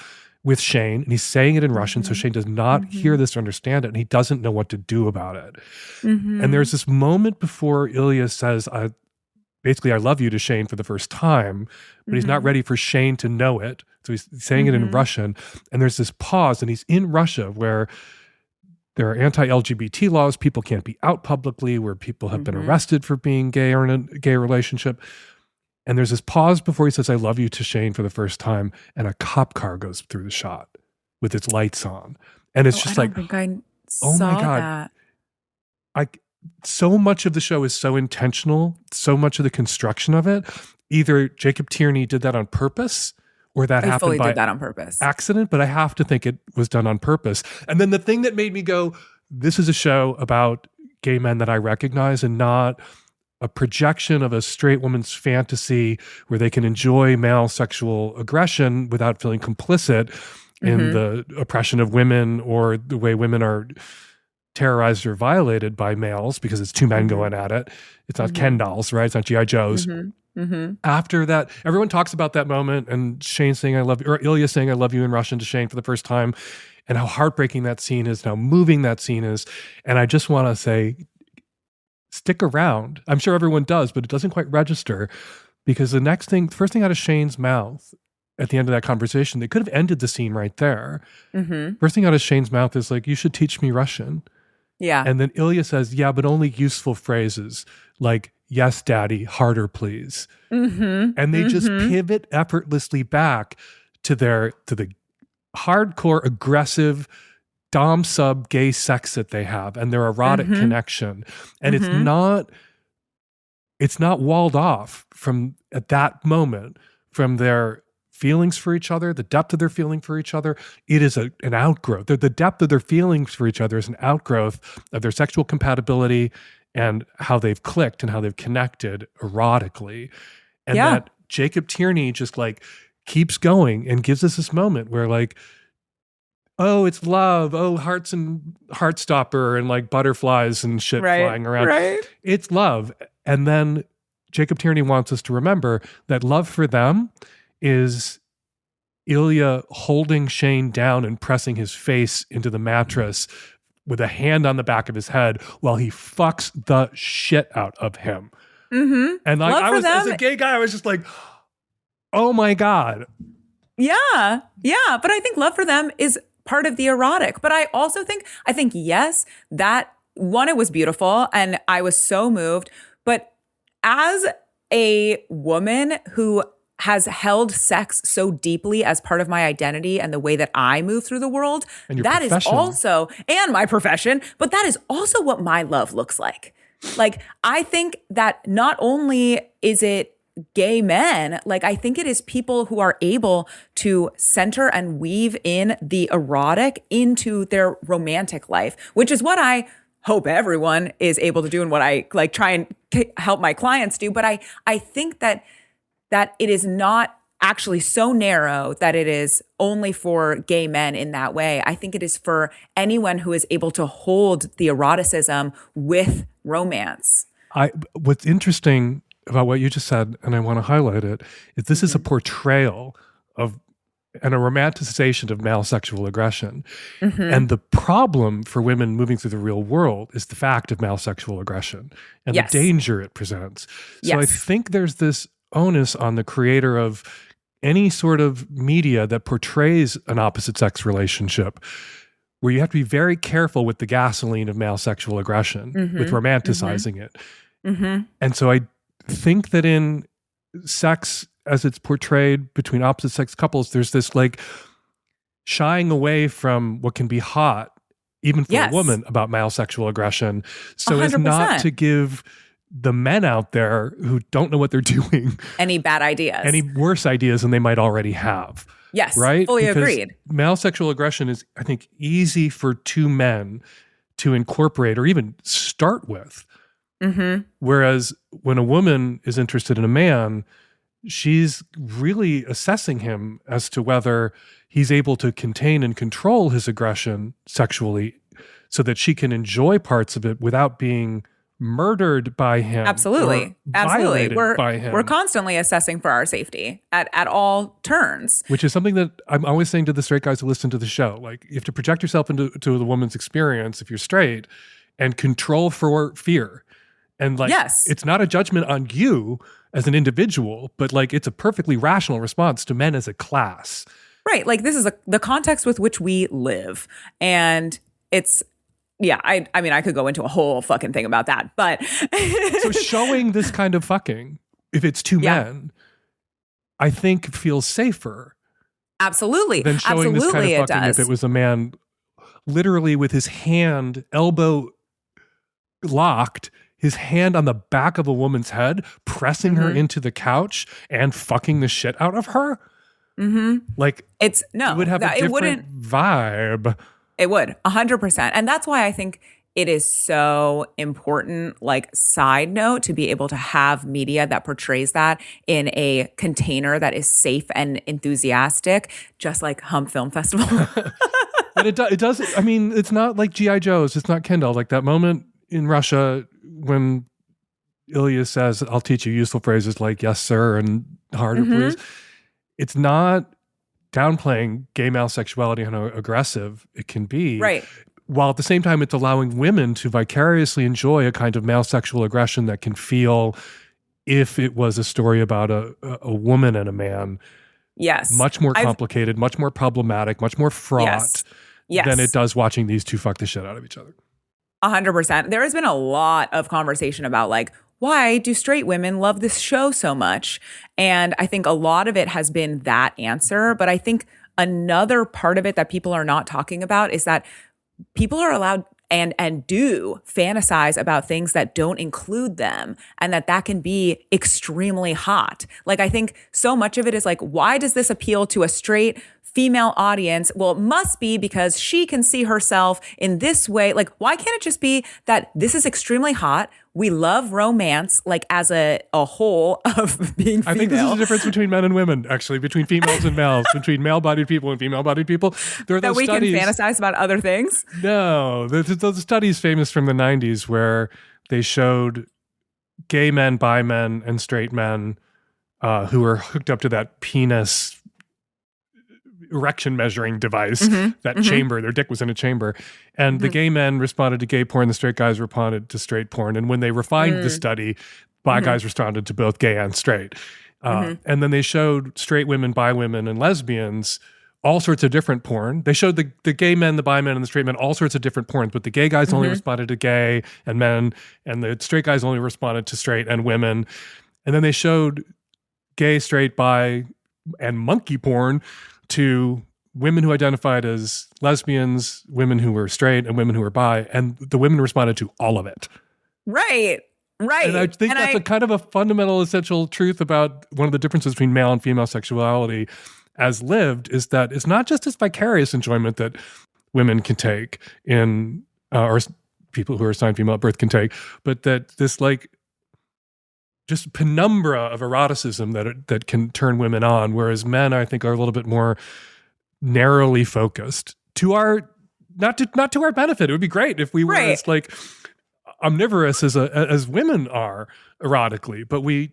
with Shane, and he's saying it in Russian, so Shane does not hear this or understand it, and he doesn't know what to do about it. And there's this moment before Ilya says, basically, I love you to Shane for the first time, but he's not ready for Shane to know it. So he's saying it in Russian. And there's this pause, and he's in Russia where there are anti-LGBT laws. People can't be out publicly, where people have been arrested for being gay or in a gay relationship. And there's this pause before he says, "I love you" to Shane for the first time. And a cop car goes through the shot with its lights on. And it's just I like, don't think I oh my saw God. that. So much of the show is so intentional, so much of the construction of it. Either Jacob Tierney did that on purpose, or that He happened fully by did that on purpose. accident, but I have to think it was done on purpose. And then the thing that made me go, this is a show about gay men that I recognize, and not a projection of a straight woman's fantasy where they can enjoy male sexual aggression without feeling complicit in the oppression of women, or the way women are terrorized or violated by males because it's two men going at it. It's not Ken dolls, right? It's not G.I. Joes. After that, everyone talks about that moment, and Shane saying "I love you," or Ilya saying "I love you" in Russian to Shane for the first time, and how heartbreaking that scene is, and how moving that scene is. And I just want to say, stick around. I'm sure everyone does, but it doesn't quite register, because the first thing out of Shane's mouth at the end of that conversation, they could have ended the scene right there. First thing out of Shane's mouth is like, "You should teach me Russian." Yeah. And then Ilya says, "Yeah, but only useful phrases like, 'Yes, daddy, harder, please.'" And they just pivot effortlessly back to the hardcore, aggressive, dom sub gay sex that they have, and their erotic connection. And it's not walled off from, at that moment, from their feelings for each other, the depth of their feeling for each other. It is an outgrowth. The depth of their feelings for each other is an outgrowth of their sexual compatibility and how they've clicked and how they've connected erotically. And that Jacob Tierney just like keeps going and gives us this moment where like, oh, it's love. Oh, hearts and Heartstopper and like butterflies and shit flying around. Right. It's love. And then Jacob Tierney wants us to remember that love for them is Ilya holding Shane down and pressing his face into the mattress with a hand on the back of his head while he fucks the shit out of him. And like, as a gay guy, I was just like, oh my God. Yeah. Yeah. But I think love for them is part of the erotic. But I also think, yes, that one, it was beautiful and I was so moved. But as a woman who has held sex so deeply as part of my identity and the way that I move through the world, that is also, and my profession, but that is also what my love looks like. Like, I think that not only is it gay men, like I think it is people who are able to center and weave in the erotic into their romantic life, which is what I hope everyone is able to do and what I like try and help my clients do. But I think that it is not actually so narrow that it is only for gay men in that way. I think it is for anyone who is able to hold the eroticism with romance. What's interesting about what you just said, and I want to highlight it, is this is a portrayal of and a romanticization of male sexual aggression. And the problem for women moving through the real world is the fact of male sexual aggression and the danger it presents. So I think there's this onus on the creator of any sort of media that portrays an opposite sex relationship, where you have to be very careful with the gasoline of male sexual aggression, with romanticizing it. And so I think that in sex as it's portrayed between opposite sex couples, there's this like shying away from what can be hot, even for a woman, about male sexual aggression. So 100%. As not to give the men out there who don't know what they're doing any bad ideas, any worse ideas than they might already have. Yes, right? Fully because agreed. Male sexual aggression is, I think, easy for two men to incorporate or even start with. Whereas when a woman is interested in a man, she's really assessing him as to whether he's able to contain and control his aggression sexually so that she can enjoy parts of it without being murdered by him. Absolutely. By him. We're constantly assessing for our safety at all turns. Which is something that I'm always saying to the straight guys who listen to the show. Like, you have to project yourself into the woman's experience if you're straight and control for fear. And like, it's not a judgment on you as an individual, but like, it's a perfectly rational response to men as a class. Right. Like, this is the context with which we live. And it's Yeah, I mean, I could go into a whole fucking thing about that, but So showing this kind of fucking, if it's two men, I think feels safer absolutely, than showing this kind of absolutely, it fucking if does. it was a man literally with his hand, elbow locked, his hand on the back of a woman's head, pressing her into the couch and fucking the shit out of her. Like, It's no, it would have a it wouldn't. different vibe. It would 100%. And that's why I think it is so important, like side note, to be able to have media that portrays that in a container that is safe and enthusiastic, just like Hump Film Festival. But it does. I mean, it's not like G.I. Joe's. It's not Kendall. Like that moment in Russia when Ilya says, I'll teach you useful phrases like yes, sir, and harder, please. It's not downplaying gay male sexuality and how aggressive it can be. Right. While at the same time, it's allowing women to vicariously enjoy a kind of male sexual aggression that can feel, if it was a story about a woman and a man, Yes. much more complicated, much more problematic, much more fraught than it does watching these two fuck the shit out of each other. 100%. There has been a lot of conversation about like, why do straight women love this show so much? And I think a lot of it has been that answer. But I think another part of it that people are not talking about is that people are allowed and do fantasize about things that don't include them, and that can be extremely hot. Like, I think so much of it is like, why does this appeal to a straight female audience? Well, it must be because she can see herself in this way. Like, why can't it just be that this is extremely hot? We love romance, like as a whole of being female. I think this is the difference between men and women, actually, between females and males, between male-bodied people and female-bodied people. There are that those we studies, can fantasize about other things? No, there's those studies famous from the 90s where they showed gay men, bi men, and straight men who were hooked up to that penis erection measuring device, that chamber. Their dick was in a chamber. And the gay men responded to gay porn, the straight guys responded to straight porn. And when they refined the study, bi guys responded to both gay and straight. And then they showed straight women, bi women, and lesbians all sorts of different porn. They showed the gay men, the bi men, and the straight men all sorts of different porns, but the gay guys only responded to gay and men, and the straight guys only responded to straight and women. And then they showed gay, straight, bi, and monkey porn to women who identified as lesbians, women who were straight, and women who were bi, and the women responded to all of it. Right. And I think that's a kind of a fundamental, essential truth about one of the differences between male and female sexuality as lived, is that it's not just this vicarious enjoyment that women can take in, or people who are assigned female at birth can take, but that this like just penumbra of eroticism that can turn women on, whereas men, I think, are a little bit more narrowly focused to our not to our benefit. It would be great if we were as like omnivorous as women are erotically, but we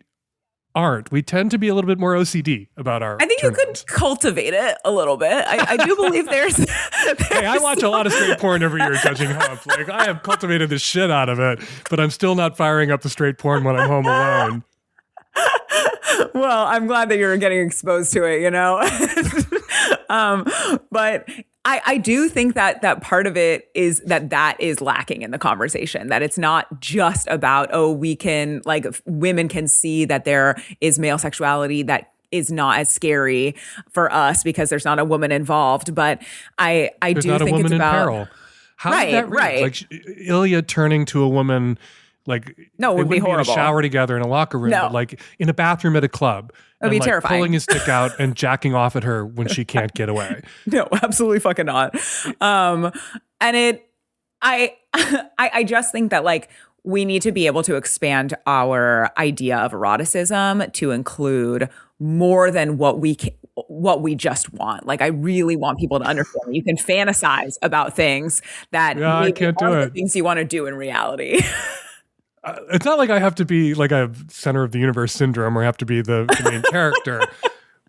aren't. We tend to be a little bit more OCD about our. I think you could cultivate it a little bit. I do believe there's hey, I watch a lot of straight porn every year, judging Hump. Like, I have cultivated the shit out of it, but I'm still not firing up the straight porn when I'm home alone. Well, I'm glad that you're getting exposed to it, you know? But I do think that part of it is that is lacking in the conversation, that it's not just about, we can, like, women can see that there is male sexuality that is not as scary for us because there's not a woman involved. But I there's do not think a woman it's in about peril. How did that read? Right. Like Ilya turning to a woman, like, no, it would be horrible. In a shower together in a locker room, but like in a bathroom at a club. It would be like terrifying. Pulling his dick out and jacking off at her when she can't get away. No, absolutely fucking not. And I just think that, like, we need to be able to expand our idea of eroticism to include more than what we just want. Like, I really want people to understand you can fantasize about things that I can't do it. Things you want to do in reality. It's not like I have to be like a center of the universe syndrome or have to be the main character.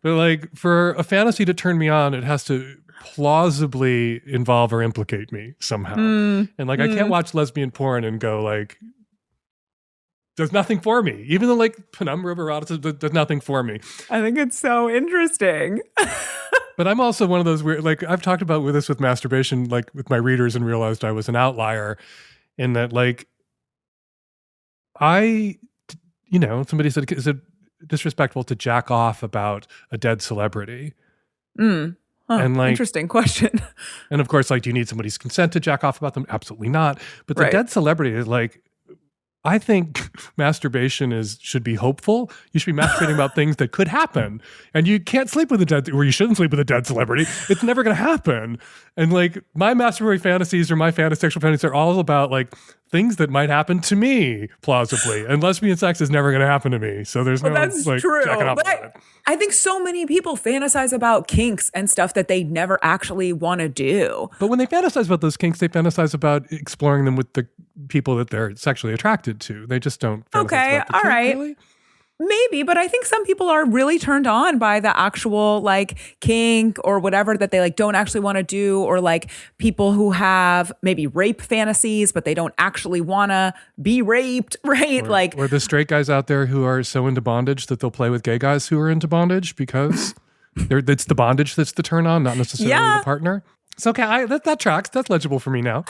But like, for a fantasy to turn me on, it has to plausibly involve or implicate me somehow. And like, I can't watch lesbian porn and go like, does nothing for me. Even the like penumbra of eroticism does nothing for me. I think it's so interesting. But I'm also one of those weird, like I've talked about with this with masturbation, like with my readers, and realized I was an outlier in that, like, somebody said, is it disrespectful to jack off about a dead celebrity? And like, interesting question. And of course, like, do you need somebody's consent to jack off about them? Absolutely not. But the dead celebrity is like, I think masturbation should be hopeful. You should be masturbating about things that could happen. And you can't sleep with a dead, or you shouldn't sleep with a dead celebrity. It's never going to happen. And like, my masturbatory fantasies or my sexual fantasies are all about like things that might happen to me, plausibly. And lesbian sex is never going to happen to me. So there's no that's like true. jacking off But about it. I think so many people fantasize about kinks and stuff that they never actually want to do. But when they fantasize about those kinks, they fantasize about exploring them with the people that they're sexually attracted to. They just don't fantasize about the all kink, right. really. Maybe, but I think some people are really turned on by the actual like kink or whatever that they like don't actually want to do, or like people who have maybe rape fantasies, but they don't actually want to be raped, right? Or the straight guys out there who are so into bondage that they'll play with gay guys who are into bondage because it's the bondage that's the turn on, not necessarily the partner. So okay, that tracks. That's legible for me now.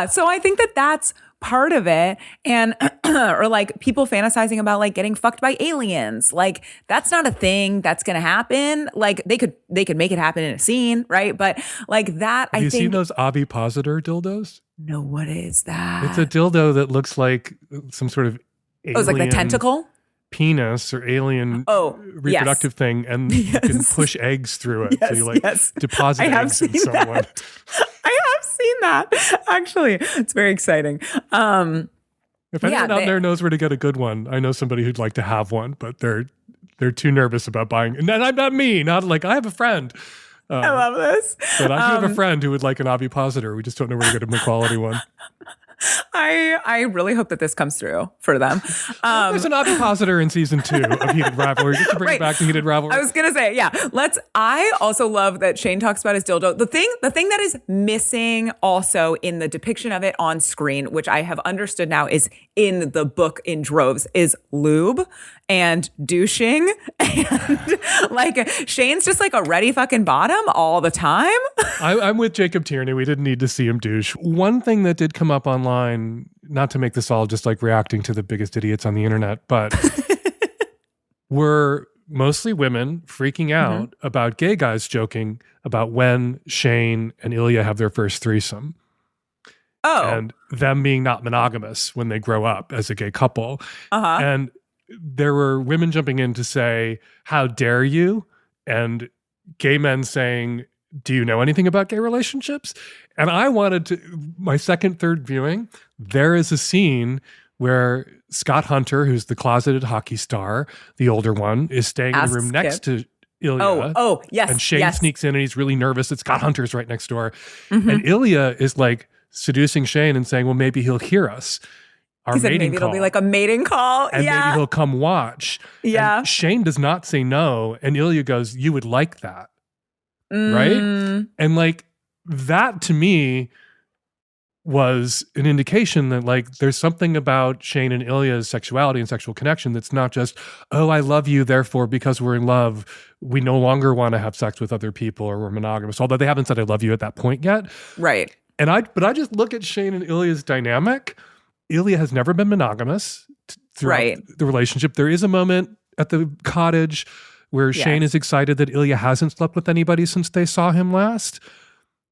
So I think that that's part of it. And or like people fantasizing about like getting fucked by aliens. Like that's not a thing that's going to happen. Like they could make it happen in a scene, right? But like that, Have you seen those ovipositor dildos? No, what is that? It's a dildo that looks like some sort of alien it's like the tentacle? Penis or alien reproductive thing, and you can push eggs through it. So you like deposit eggs in someone. I have seen that. Actually, it's very exciting. If anyone out there knows where to get a good one, I know somebody who'd like to have one, but they're too nervous about buying. And I'm not me. Not like I have a friend. I love this. But I do have a friend who would like an ovipositor. We just don't know where to get a quality one. I really hope that this comes through for them. There's an ovipositor in season 2 of Heated Rivalry, just to bring it back to Heated Rivalry. I was gonna say, I also love that Shane talks about his dildo. The thing that is missing also in the depiction of it on screen, which I have understood now is in the book in droves, is lube and douching. And like Shane's just like a ready fucking bottom all the time. I'm with Jacob Tierney. We didn't need to see him douche. One thing that did come up online, not to make this all just like reacting to the biggest idiots on the internet, but were mostly women freaking out about gay guys joking about when Shane and Ilya have their first threesome. And them being not monogamous when they grow up as a gay couple. And there were women jumping in to say, how dare you? And gay men saying, do you know anything about gay relationships? And I wanted to, my third viewing, there is a scene where Scott Hunter, who's the closeted hockey star, the older one, is staying in the room next to Ilya. Yes. And Shane sneaks in and he's really nervous that Scott Hunter's right next door. And Ilya is like seducing Shane and saying, well, maybe he'll hear us. He said maybe it'll be like a mating call. And maybe he'll come watch. And Shane does not say no. And Ilya goes, you would like that. Right? And like that to me was an indication that like there's something about Shane and Ilya's sexuality and sexual connection that's not just, oh, I love you, therefore because we're in love, we no longer want to have sex with other people or we're monogamous, although they haven't said I love you at that point yet. Right. But I just look at Shane and Ilya's dynamic. Ilya has never been monogamous throughout the relationship. There is a moment at the cottage where Shane is excited that Ilya hasn't slept with anybody since they saw him last.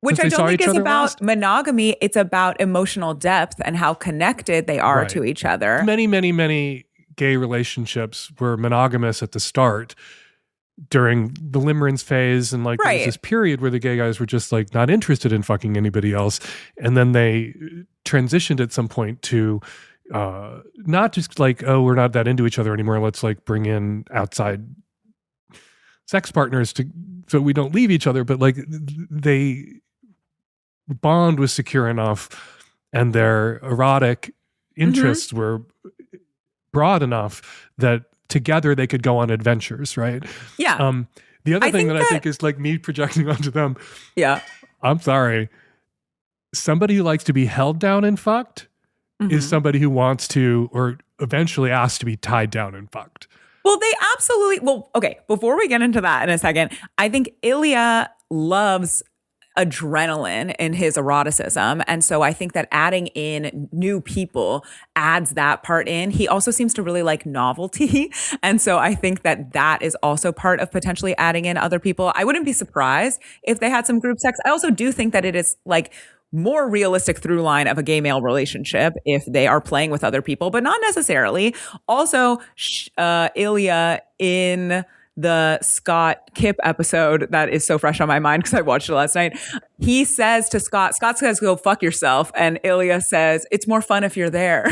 Which I don't think is about monogamy. It's about emotional depth and how connected they are to each other. Many, many, many gay relationships were monogamous at the start during the limerence phase. And like there was this period where the gay guys were just like not interested in fucking anybody else. And then they transitioned at some point to not just like, oh, we're not that into each other anymore. Let's like bring in outside sex partners so we don't leave each other. But like they bond was secure enough and their erotic interests were broad enough that together they could go on adventures, right? Yeah. The other thing that I think is like me projecting onto them. Yeah. I'm sorry. Somebody who likes to be held down and fucked is somebody who wants to, or eventually asks to be tied down and fucked. Well, they absolutely, well, okay, before we get into that in a second, I think Ilya loves adrenaline in his eroticism. And so I think that adding in new people adds that part in. He also seems to really like novelty. And so I think that that is also part of potentially adding in other people. I wouldn't be surprised if they had some group sex. I also do think that it is like more realistic through line of a gay male relationship if they are playing with other people, but not necessarily. Also, Ilya in the Scott Kip episode that is so fresh on my mind because I watched it last night. He says to Scott says, go fuck yourself. And Ilya says, it's more fun if you're there.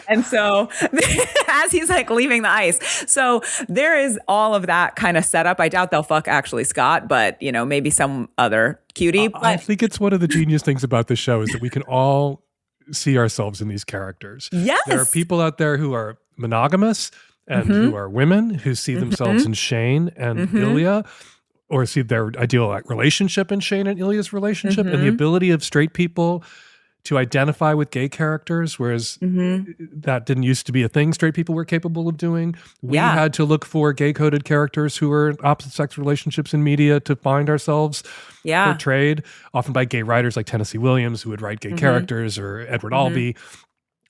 And so as he's like leaving the ice. So there is all of that kind of setup. I doubt they'll fuck actually Scott, but you know, maybe some other cutie. I think it's one of the genius things about this show is that we can all see ourselves in these characters. Yes. There are people out there who are monogamous and who are women who see themselves in Shane and Ilya, or see their ideal relationship in Shane and Ilya's relationship, and the ability of straight people to identify with gay characters, whereas that didn't used to be a thing straight people were capable of doing. We had to look for gay-coded characters who were in opposite-sex relationships in media to find ourselves portrayed, often by gay writers like Tennessee Williams, who would write gay characters, or Edward Albee.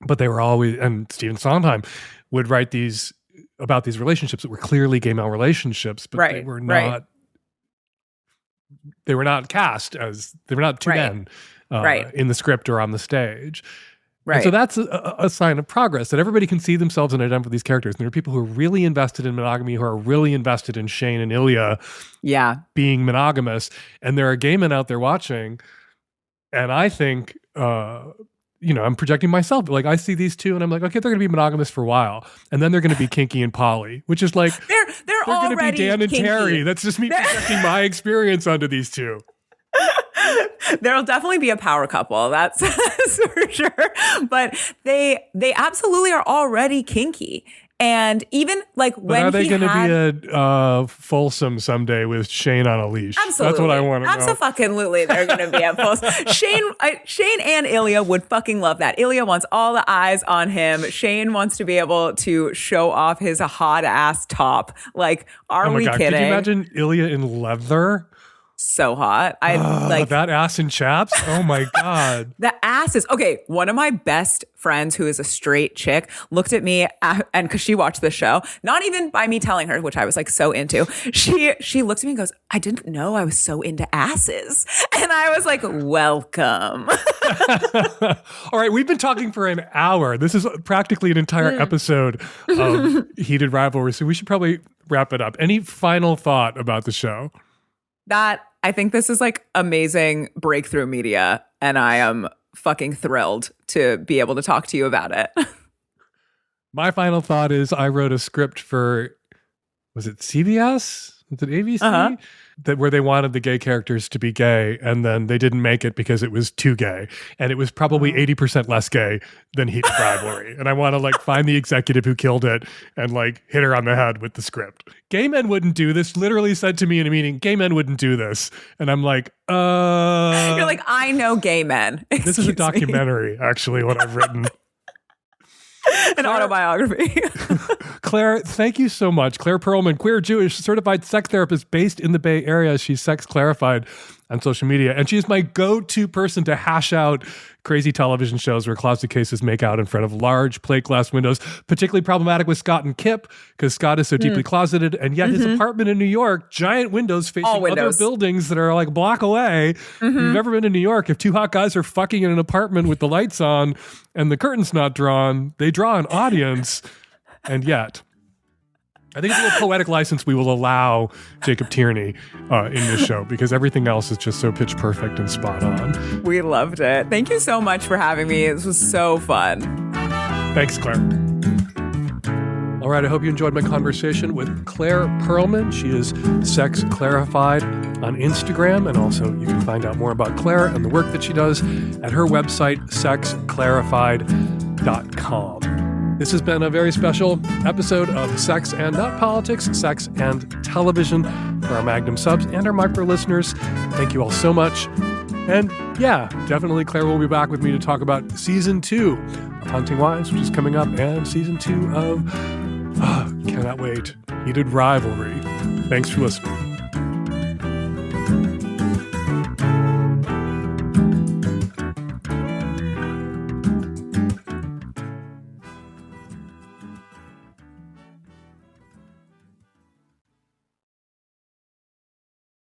But they were always, and Stephen Sondheim would write these about these relationships that were clearly gay male relationships, but they were not. They were not cast as they were not two men in the script or on the stage. Right. And so that's a sign of progress that everybody can see themselves and identify with these characters. And there are people who are really invested in monogamy, who are really invested in Shane and Ilya being monogamous. And there are gay men out there watching. And I think, I'm projecting myself. Like I see these two and I'm like, okay, they're going to be monogamous for a while. And then they're going to be kinky and poly, which is like, they're going to be Dan and kinky. Terry. That's just me projecting my experience onto these two. There'll definitely be a power couple. That's for sure. But they absolutely are already kinky. And even like when are they going to be a Folsom someday with Shane on a leash? Absolutely. That's what I want to know. Absolutely, they're going to be a Folsom. Shane and Ilya would fucking love that. Ilya wants all the eyes on him. Shane wants to be able to show off his hot ass top. Like, are we kidding? Could you imagine Ilya in leather? So hot. I like that ass in chaps. Oh my God. The ass is okay. One of my best friends who is a straight chick looked at me and because she watched the show, not even by me telling her, which I was like so into, she looks at me and goes, I didn't know I was so into asses. And I was like, welcome. All right. We've been talking for an hour. This is practically an entire episode of Heated Rivalry. So we should probably wrap it up. Any final thought about the show? That I think this is like amazing breakthrough media, and I am fucking thrilled to be able to talk to you about it. My final thought is I wrote a script for, was it CBS? Was it ABC? Where they wanted the gay characters to be gay, and then they didn't make it because it was too gay. And it was probably 80% less gay than Heated Rivalry. And I want to like find the executive who killed it and like hit her on the head with the script. Gay men wouldn't do this. Literally said to me in a meeting, gay men wouldn't do this. And I'm like, You're like, I know gay men. This is a documentary, actually, what I've written. An autobiography. Claire, thank you so much. Claire Perelman, queer Jewish certified sex therapist based in the Bay Area. She's sex clarified on social media. And she's my go-to person to hash out crazy television shows where closet cases make out in front of large plate glass windows, particularly problematic with Scott and Kip because Scott is so deeply closeted. And yet his apartment in New York, giant windows facing other buildings that are like a block away. If you've ever been to New York, if two hot guys are fucking in an apartment with the lights on and the curtain's not drawn, they draw an audience. And yet, I think it's a little poetic license we will allow Jacob Tierney in this show because everything else is just so pitch perfect and spot on. We loved it. Thank you so much for having me. This was so fun. Thanks, Claire. All right, I hope you enjoyed my conversation with Claire Perelman. She is Sex Clarified on Instagram, and also you can find out more about Claire and the work that she does at her website, sexclarified.com. This has been a very special episode of Sex and Not Politics, Sex and Television for our Magnum subs and our micro listeners. Thank you all so much. And yeah, definitely Claire will be back with me to talk about season 2 Hunting Wives, which is coming up, and season 2 of, cannot wait, Heated Rivalry. Thanks for listening.